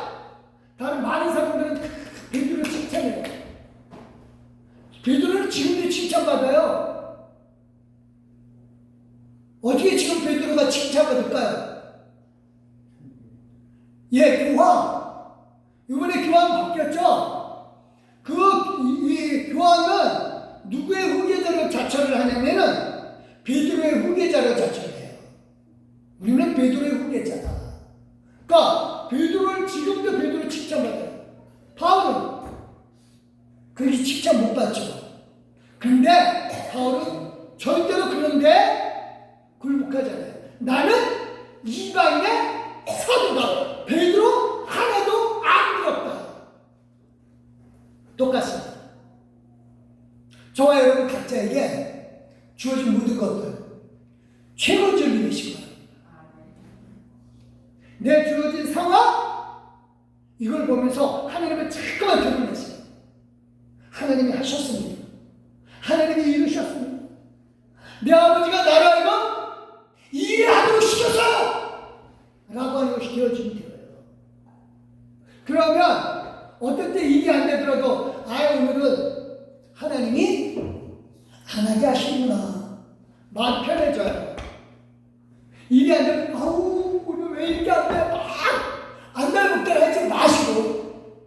A: 다른 많은 사람들은 베드로를 칭찬해요. 베드로는 지금도 칭찬받아요. 어떻게 지금 베드로가 칭찬받을까요? 예, 교황. 이번에 교황 바뀌었죠? 이 교황은 누구의 후계자로 자처를 하냐면은 베드로의 후계자로 자처를 해요. 우리는 베드로의 후계자다. 그러니까 베드로를 지금도 베드로 칭찬받아요. 바울은 그렇게 칭찬 못 받죠. 근데 바울은 절대로 그런데 굴복하잖아요. 나는 이방인의 사도다. 베드로 하나도 안 부럽다. 똑같습니다. 저와 여러분 각자에게 주어진 모든 것들 최고를 믿으시기 바랍니다. 내 주어진 상황 이걸 보면서 하나님을 잠깐만 드러냈어요. 하나님이 하셨습니다. 하나님이 이루셨습니다. 내 아버지가 나를 알고 이 일을 하도록 시켰어요 라고 하는 것이 되어지면 돼요. 그러면 어떤 때 일이 안 되더라도 오늘은 하나님이 안 하게 하시는구나. 마음 편해져요. 일이 안 되면 오늘 왜 이렇게 안 돼? 안달복달 하지 마시고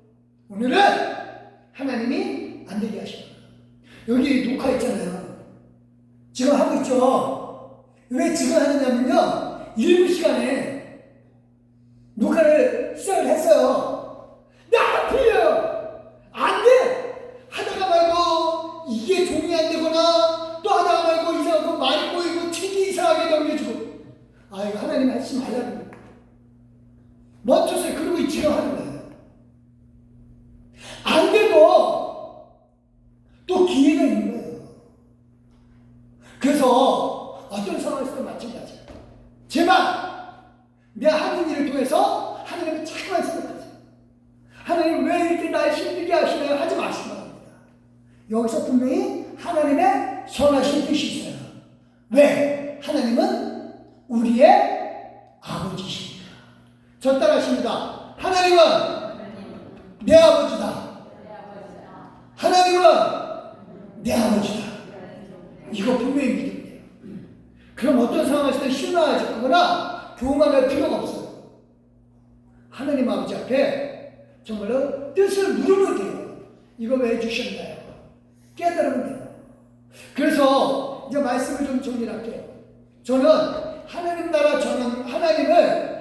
A: 오늘은 하나님이 안 되게 하시구나. 여기 녹화했잖아요. 지금 하고 있죠. 왜 지금 하느냐면요 1분 시간에 녹화를 시작을 했어요. 근데 안 풀려요. 안 돼. 하다가 말고 이게 종이 안 되거나 또 하다가 말고 이상하고 말이 꼬이고 책이 이상하게 넘겨지고 이거 하나님 하지 말라고 멈춰서 그러고 지금 하는 거예요. 안 되고 또 기회가 있는 거예요. 그래서 어떤 상황에서도 마찬가지예요. 제발 내 하는 일을 통해서 하나님을 자꾸만 생각하세요. 하나님 왜 이렇게 날 힘들게 하시나요? 하지 마시기 바랍니다. 여기서 분명히 하나님의 선하신 뜻이 있어요. 왜? 하나님은 우리의 아버지십니다. 저 따라하십니다. 하나님은 내 아버지다. 하나님은 내 아버지다. 이거 분명히 믿으면 돼요. 그럼 어떤 상황에서든 실망하거나 교만할 필요가 없어요. 하나님 아버지 앞에 정말로 뜻을 물으면 돼요. 이거 왜 주셨나요? 깨달으면 돼요. 그래서 이제 말씀을 좀 정리할게요. 저는 하나님 나라 저는 하나님을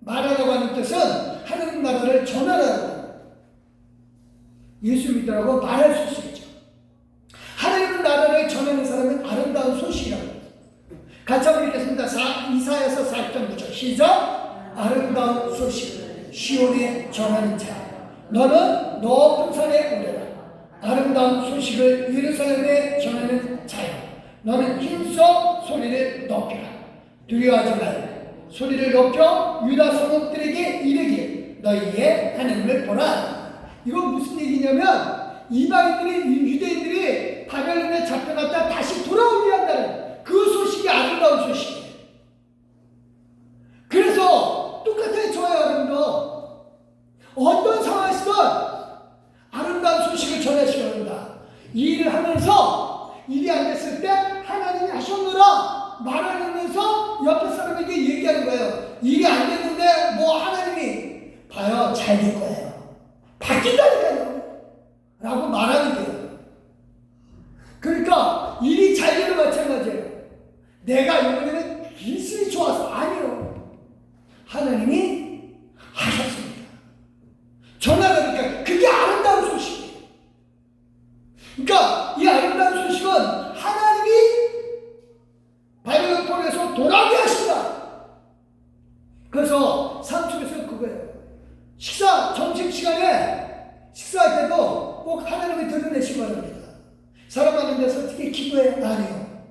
A: 말하라고 하는 뜻은 하나님 나라를 전하라고 예수 믿으라고 말할 수 있죠. 하나님 나라를 전하는 사람은 아름다운 소식이라고 합니다. 같이 한번 읽겠습니다. 이사야서 4.9절 시작. 아름다운 소식을 시온에 전하는 자 너는 높은 산에 오르라. 아름다운 소식을 예루살렘에 전하는 자여 너는 힘써 소리를 높여라. 두려워하지 말라. 소리를 높여 유다 성읍들에게 이르기를 너희의 하나님을 보라. 이건 무슨 얘기냐면 이방인들이 유대인들이 바벨론에 잡혀갔다 다시 돌아오게 한다는 그 소식이 아름다운 소식이에요. 그래서 똑같아요. 좋아요. 여러분도 어떤 상황에서든 아름다운 소식을 전하시려고 한다. 이 일을 하면서 일이 안 됐을 때 하나님이 하셨노라 말하면서 옆에 사람에게 얘기하는 거예요. 일이 안 됐는데 뭐 하나님이 봐요. 잘 될 거예요. 바뀐다니까요. 라고 말하는 거예요. 그러니까 일이 잘 되는 마찬가지예요. 내가 이번에는 기술이 좋아서 아니요. 하나님이 하셨습니다. 전하니까 그게 아름다운 소식이에요. 그러니까 이 아름다운 소식은 하나님이 바벨론 통해서 돌아오게 하신다. 그래서 삼촌에서 그거예요. 점심시간에 식사할 때도 꼭 하나님을 드러내시기 바랍니다. 사람 많은 데서 어떻게 기도해? 아니요.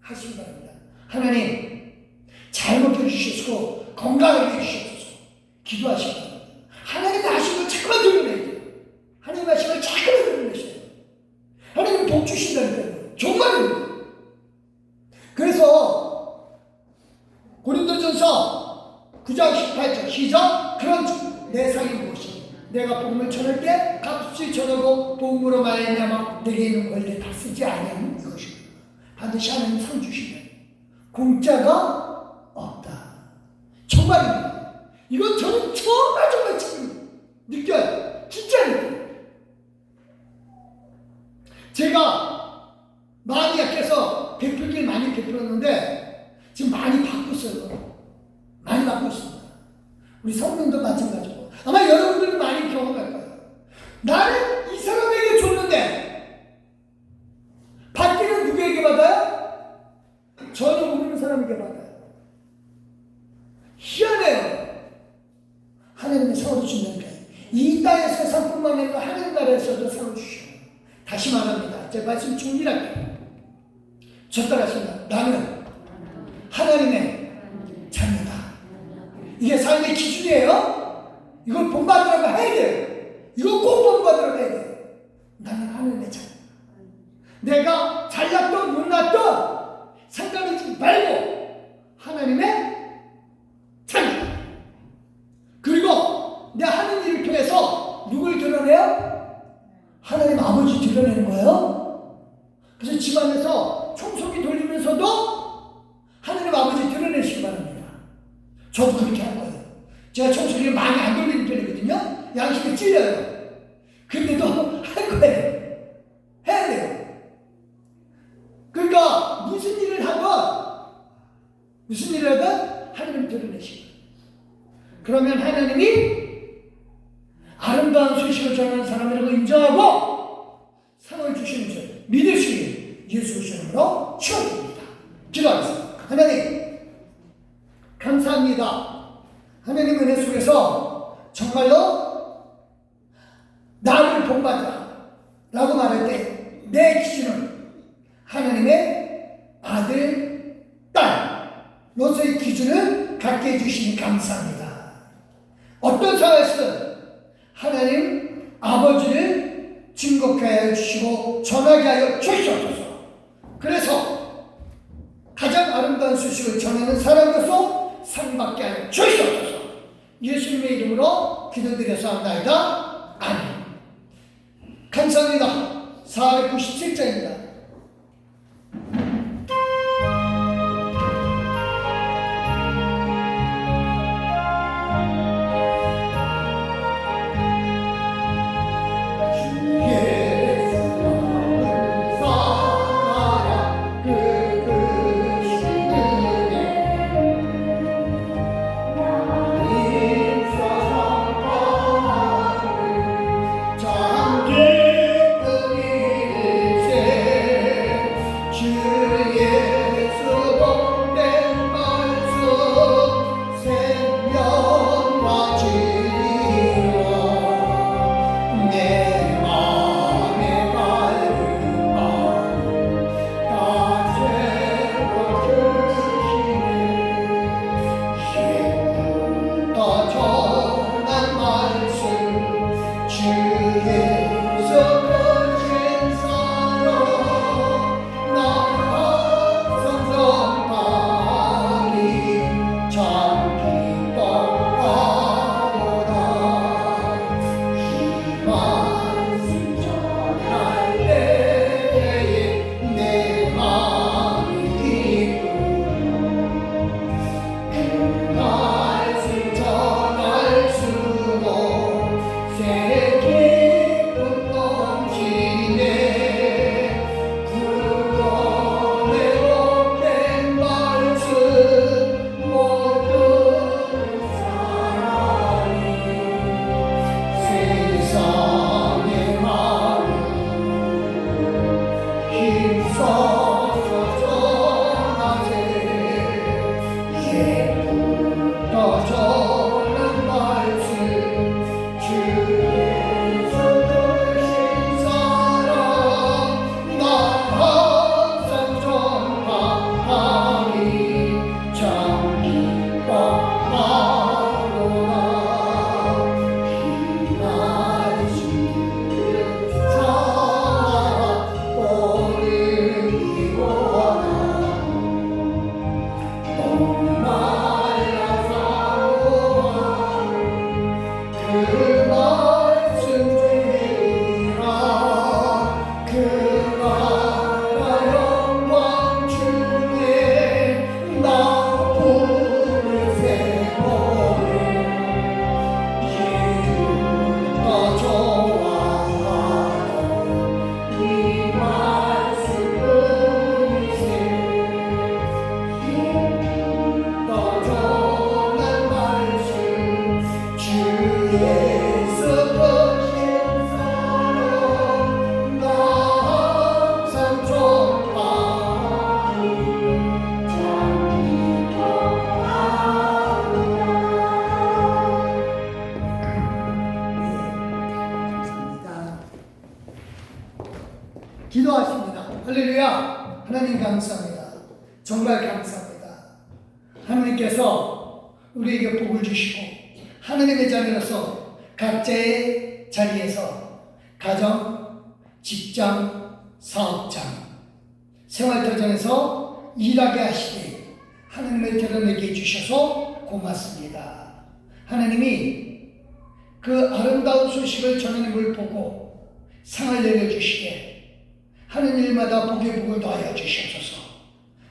A: 하시기 바랍니다. 하나님 잘 먹여주시고 건강하게 해주시옵소서. 기도하시기 바랍니다. 하나님이 하신 걸 자꾸만 드러내야 돼요. 하나님 하신 걸 자꾸만 드러내셔야 돼요. 하나님 복 주신다니까요. 정말입니다. 그래서 고린도전서 9장 18절 시작. 그런 내 상이 무엇이니 내가 복음을 전할 때 값없이 전하고 복음으로 말미암아 내게 있는 권리 다 쓰지 아니하는 이것입니다. 반드시 하나님 상 주시면 공짜가 없다. 정말입니다. 이건 저는 정말 지금 느껴요. 진짜 느껴요. 제가 마음이 약해서 베풀길 많이 베풀었는데 지금 많이 바꿨어요. 많이 바꿨습니다. 우리 성도님도 마찬가지고 아마 여러분들도 많이 경험할 거예요. 나는 이 사람에게 줬는데 받기는 누구에게 받아요? 전혀 모르는 사람에게 받아요. 희한해요. 하나님의 상을 주신다니까. 이 땅의 세상뿐만 아니라 하나님 나라에서도 상을 주셔요. 다시 말합니다. 제 말씀 정리할게요. 저 따라하십니다. 나는 하나님의 자녀다. 이게 삶의 기준이에요. 이걸 본받으라고 해야 돼요. 이거 꼭 본받으라고 해야 돼요. 나는 하나님의 자녀. 내가 잘났던 못났던 상관하지 말고 하나님의 자녀. 그리고 내 하는 일을 통해서 누굴 드러내요? 하나님 아버지 드러내는 거예요. 그래서 집안에서 청소기 돌리면서도 하나님 아버지 드러내시기 바랍니다. 저도 그렇게 할 거예요. 제가 청소기를 많이 안 돌리는 편이거든요. 양심이 찔려요. 근데도 할 거예요. 해야 돼요. 그러니까 무슨 일을 하든 하나님 드러내시고 그러면 하나님이 아름다운 소식을 전하는 사람이라고 인정하고 상을 주시는 줄 믿으시니 예수 이름으로 축원드립니다. 기도하겠습니다. 하나님 감사합니다. 하나님 은혜 속에서 정말로 나를 본받아 라고 말할 때 내 기준은 하나님의 아들, 딸로서의 기준을 갖게 해주시니 감사합니다. 어떤 상황에서든 하나님 아버지를 증거하여 주시고 전하게 하여 주시옵소서. 그래서 가장 아름다운 소식을 전하는 사람으로서 상받게 하여 주시옵소서. 예수님의 이름으로 기도드려서 합나이다. 아멘. 감사합니다. 497장입니다. 기도하십니다. 할렐루야. 하나님 감사합니다. 정말 감사합니다. 하나님께서 우리에게 복을 주시고 하나님의 자녀로서 각자의 자리에서 가정, 직장, 사업장, 생활터전에서 일하게 하시되 하나님의 드러내게 해주셔서 고맙습니다. 하나님이 그 아름다운 소식을 전하는 걸 보고 상을 내려주시게 하는 일마다 복의 복을 더하여 주시옵소서.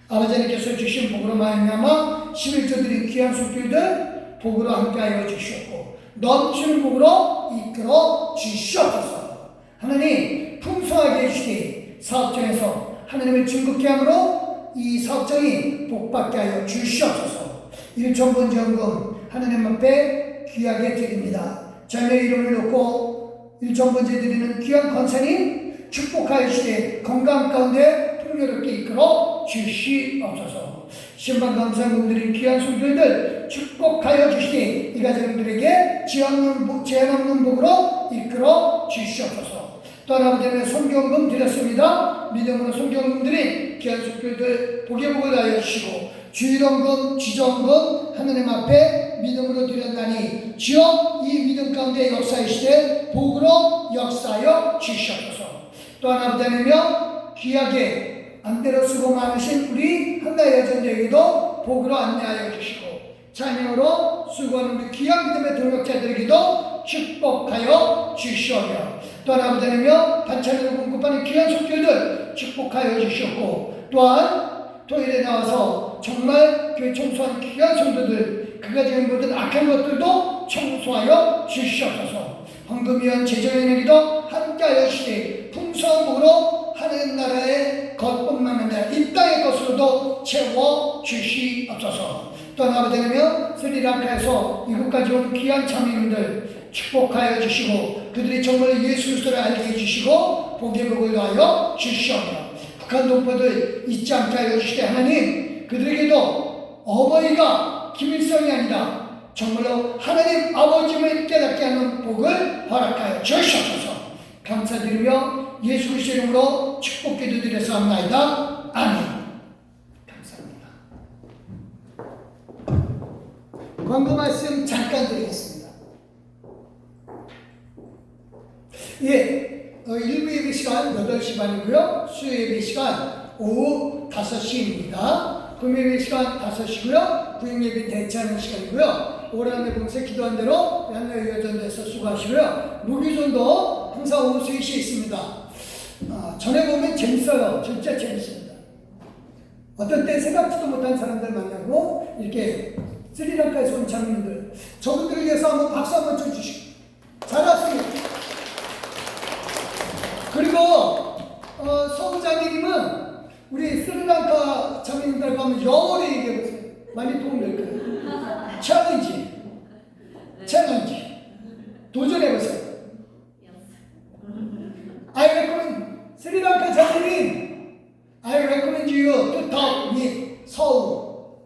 A: 아버지 하나님께서 주신 복으로 말미암아 11조 드린 귀한 손길들 복으로 함께하여 주시옵고 넘치는 복으로 이끌어 주시옵소서. 하나님 풍성하게 해주시되 사업장에서 하나님을 즐겁게 함으로 이 사업장이 복받게 하여 주시옵소서. 일천번제연금 하나님 앞에 귀하게 드립니다. 자녀의 이름을 놓고 일천번제 드리는 귀한 권사님 축복하여 주시되 건강 가운데 풍요롭게 이끌어 주시옵소서. 신방 감사금들이 귀한 손길들 축복하여 주시되 이 가정들에게 제한 없는 복으로 이끌어 주시옵소서. 또 아버지의 성경금 드렸습니다. 믿음으로 성경금 드린 귀한 손길들 복의 복을 하여 주시고 주일원금, 지정금 하나님 앞에 믿음으로 드렸나니 주여 이 믿음 가운데 역사하시되 복으로 역사하여 주시옵소서. 또한 아버지 하나님이여 귀하게 안대로 쓰고 많으신 우리 한나 여전들에게도 복으로 안내하여 주시고 자녀로 수고하는 우리 귀한 믿음의 동역자들에게도 축복하여 주시오며 또 아버지 하나님이여 반찬으로 공급하는 귀한 속죄들 축복하여 주시옵고 또한 토요일에 나와서 정말 교회 청소한 귀한 성도들 그가 지은 모든 악한 것들도 청소하여 주시옵소서. 헌금위원 재정의 기도 함께하여 주시되 풍성으로 하는 나라의 것뿐만 아니라 이 땅의 것으로도 채워 주시옵소서. 또 아버지 하나님이여 스리랑카에서 이곳까지 온 귀한 자매님들 축복하여 주시고 그들이 정말 예수 그리스도를 알게 해주시고 복의 복을 더하여 주시옵며 북한 동포들 잊지 않게 하여 주시되 하나님 그들에게도 어버이가 김일성이 아니다 정말로 하나님 아버지를 깨닫게 하는 복을 허락하여 주시옵소서. 감사드리며 예수 그리스도 이름으로 축복 기도드렸사옵나이다. 아멘. 감사합니다. 광고 말씀 잠깐 드리겠습니다. 예, 일부 예배 시간 8시 반이고요. 수요 예배 시간 오후 5시입니다. 금요 예배 시간 5시고요. 구역 예배 대체하는 시간이고요. 오란의 봉사 기도한 대로 양날 여전에서 수고하시고요. 무기존도 항상 오후 3시에 있습니다. 전에 보면 재밌어요. 진짜 재밌습니다. 어떤 때 생각지도 못한 사람들 만나고 이렇게 스리랑카에서 온 장님들 저분들을 위해서 한번 박수 한번 쳐주시고 잘하십니다. 그리고 서부장님은 우리 스리랑카 장님들과 하면 영어로 얘기해보세요. 많이 도움될 거예요. 챌린지 도전해보세요. I recommend 스리랑카 장님 I recommend you to talk with Seoul.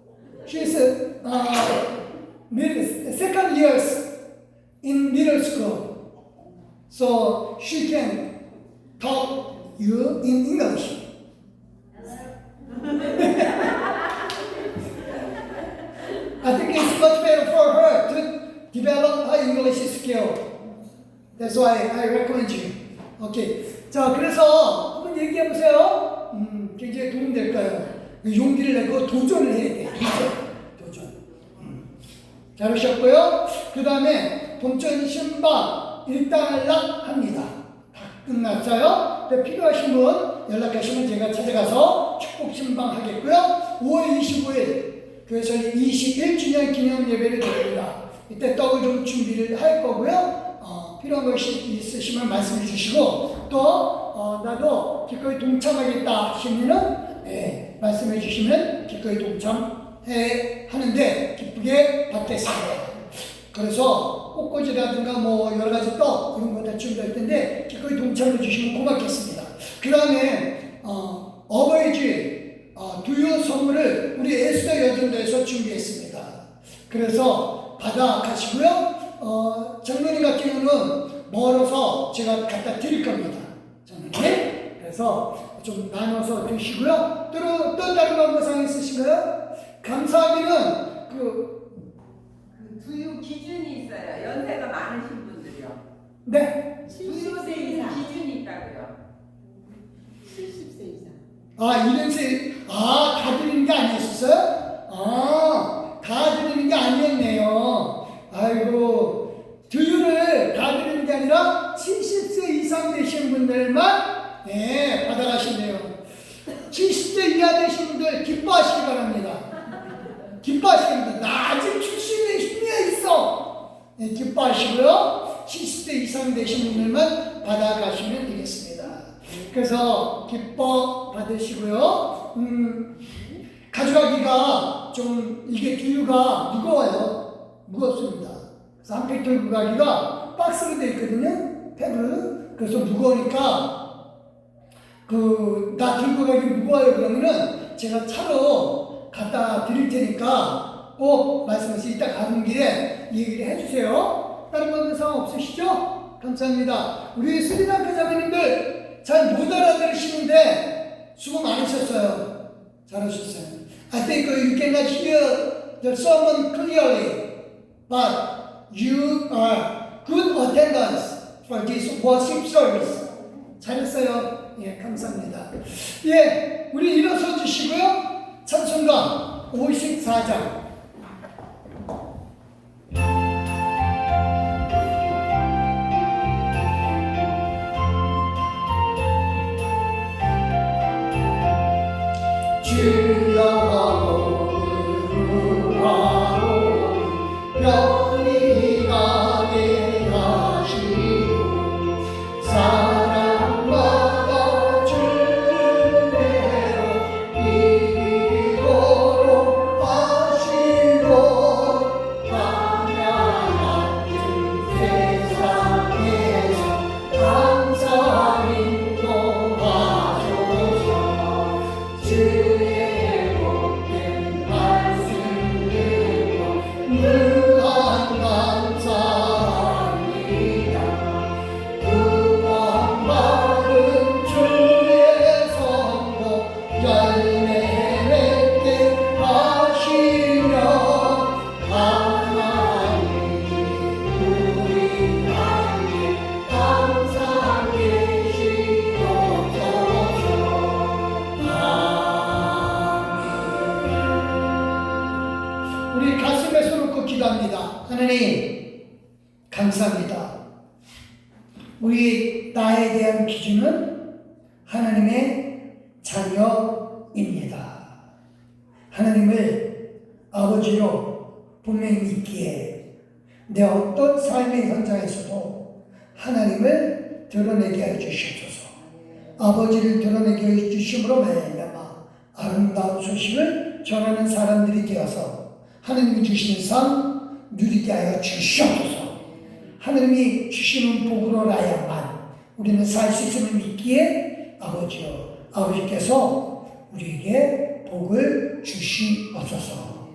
A: She's second years in middle school, so she can talk you in English. I think it's much better for her to develop her English skill. That's why I recommend you. Okay. 자, 그래서 한번 얘기해 보세요. 굉장히 도움될 거예요. 용기를 내고 도전을 해야 돼. 도전. 잘하셨고요. 그 다음에 동천 신방 일단락 합니다. 다 끝났어요. 필요하신 분 연락하시면 제가 찾아가서 축복 신방 하겠고요. 5월 25일 교회에서 21주년 기념 예배를 드립니다. 이때 떡을 좀 준비를 할 거고요. 필요한 것이 있으시면 말씀해 주시고 또 나도 기꺼이 동참하겠다 하시면은 말씀해 주시면 기꺼이 동참해 하는데 기쁘게 받겠습니다. 그래서 꽃꽂이라든가 뭐 여러 가지 떡 이런 거 다 준비할 텐데 기꺼이 동참해 주시면 고맙겠습니다. 그 다음에 어버이주일 두유 선물을 우리 에스더 여전도에서 준비했습니다. 그래서 받아가시고요. 장로님 같은 경우는 멀어서 제가 갖다 드릴 겁니다. 장로님. 그래서 좀 나눠서 드시고요. 또 다른 방법상 있으신가요? 감사하기는
B: 두유 기준이 있어요. 연세가 많으신 분들이요.
A: 네.
B: 두유 이상 기준이 있다고요.
C: 70세 이상.
A: 이런 다 드리는 게 아니었어요? 다 드리는 게 아니었네요. 아이고, 두유를 다 드리는 게 아니라 70세 이상 되신 분들만 받아가시네요. 70세 이하 되신 분들 기뻐하시기 바랍니다. 기뻐하시기 바랍니다. 나 아직 출신의 힘이 있어. 기뻐하시고요. 70세 이상 되신 분들만 받아가시면 되겠습니다. 그래서 기뻐 받으시고요. 가져가기가 좀 이게 두유가 무거워요. 무겁습니다. 그래서 한 팩 들고 가기가 박스로 되어 있거든요. 팩을. 그래서 무거우니까 나 들고 가기 무거워요. 그러면은 제가 차로 갖다 드릴 테니까 꼭 말씀하세요. 이따 가는 길에 얘기를 해주세요. 다른 건 상관 없으시죠? 감사합니다. 우리 스리랑카 자매님들 잘 못 알아들으시는데 수고 많으셨어요. 잘하셨어요. I think you cannot hear the sermon clearly, but you are good attendance for this worship service. 잘했어요. 감사합니다. 우리 일어서 주시고요. 찬송가 54장. 주여 영이 가게 하시고 사랑마다 주대로 이기도록 하시고 찬양하는 세상에서 항상 인도하소서. 주의 복된 말씀으로 무한 감사합니다. 구원받은 주의 성도 열매 맺게 하시며 하나님 우리 함께 항상 계시옵소서. 아멘. 우리 가슴에 손을 얹고 기도합니다. 하나님 감사합니다. 우리 나에 대한 기준은 하나님의 자녀입니다. 하나님을 아버지로 분명히 믿기에 내 어떤 삶의 현장에서도 하나님을 드러내게 해 주시옵소서. 아버지를 드러내게 해 주심으로 말미암아 아름다운 소식을 전하는 사람들이 되어서 하나님이 주시는 삶 누리게 하여 주시옵소서. 하나님이 주시는 복으로라야만 우리는 살 수 있음을 믿기에 아버지여 아버지께서 우리에게 복을 주시옵소서.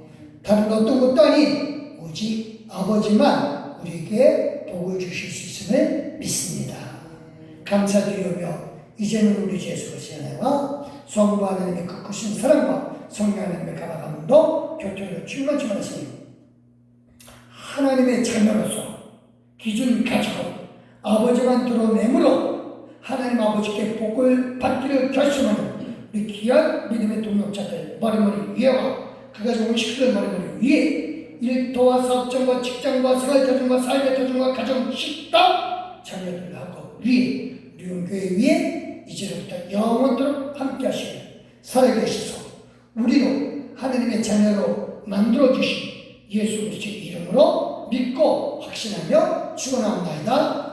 A: 다른 어떤 것도 아닌 오직 아버지만 우리에게 복을 주실 수 있음을 믿습니다. 감사드리며 이제는 우리 주 예수 그리스도의 은혜와 성부 하나님의 그 크신 사랑과 성령 하나님의 감화감도 교통으로 충만치 말씀이 하나님의 자녀로서 기준 가지고 아버지만 드러내므로 하나님 아버지께 복을 받기를 결심하는 우리 귀한 믿음의 동역자들 머리머리 위에와 그가 좋은 식구들 머리머리 위에 일터와 사업장과 직장과 생활 터중과 삶의 터중과 가정 식당 자녀들하고 위에 우리 교회 위에 이제부터 영원토록 함께 하시며 살아계시소 우리로 하나님의 자녀로 만들어주신 예수 그리스도의 이름으로 믿고 확신하며 축원합니다.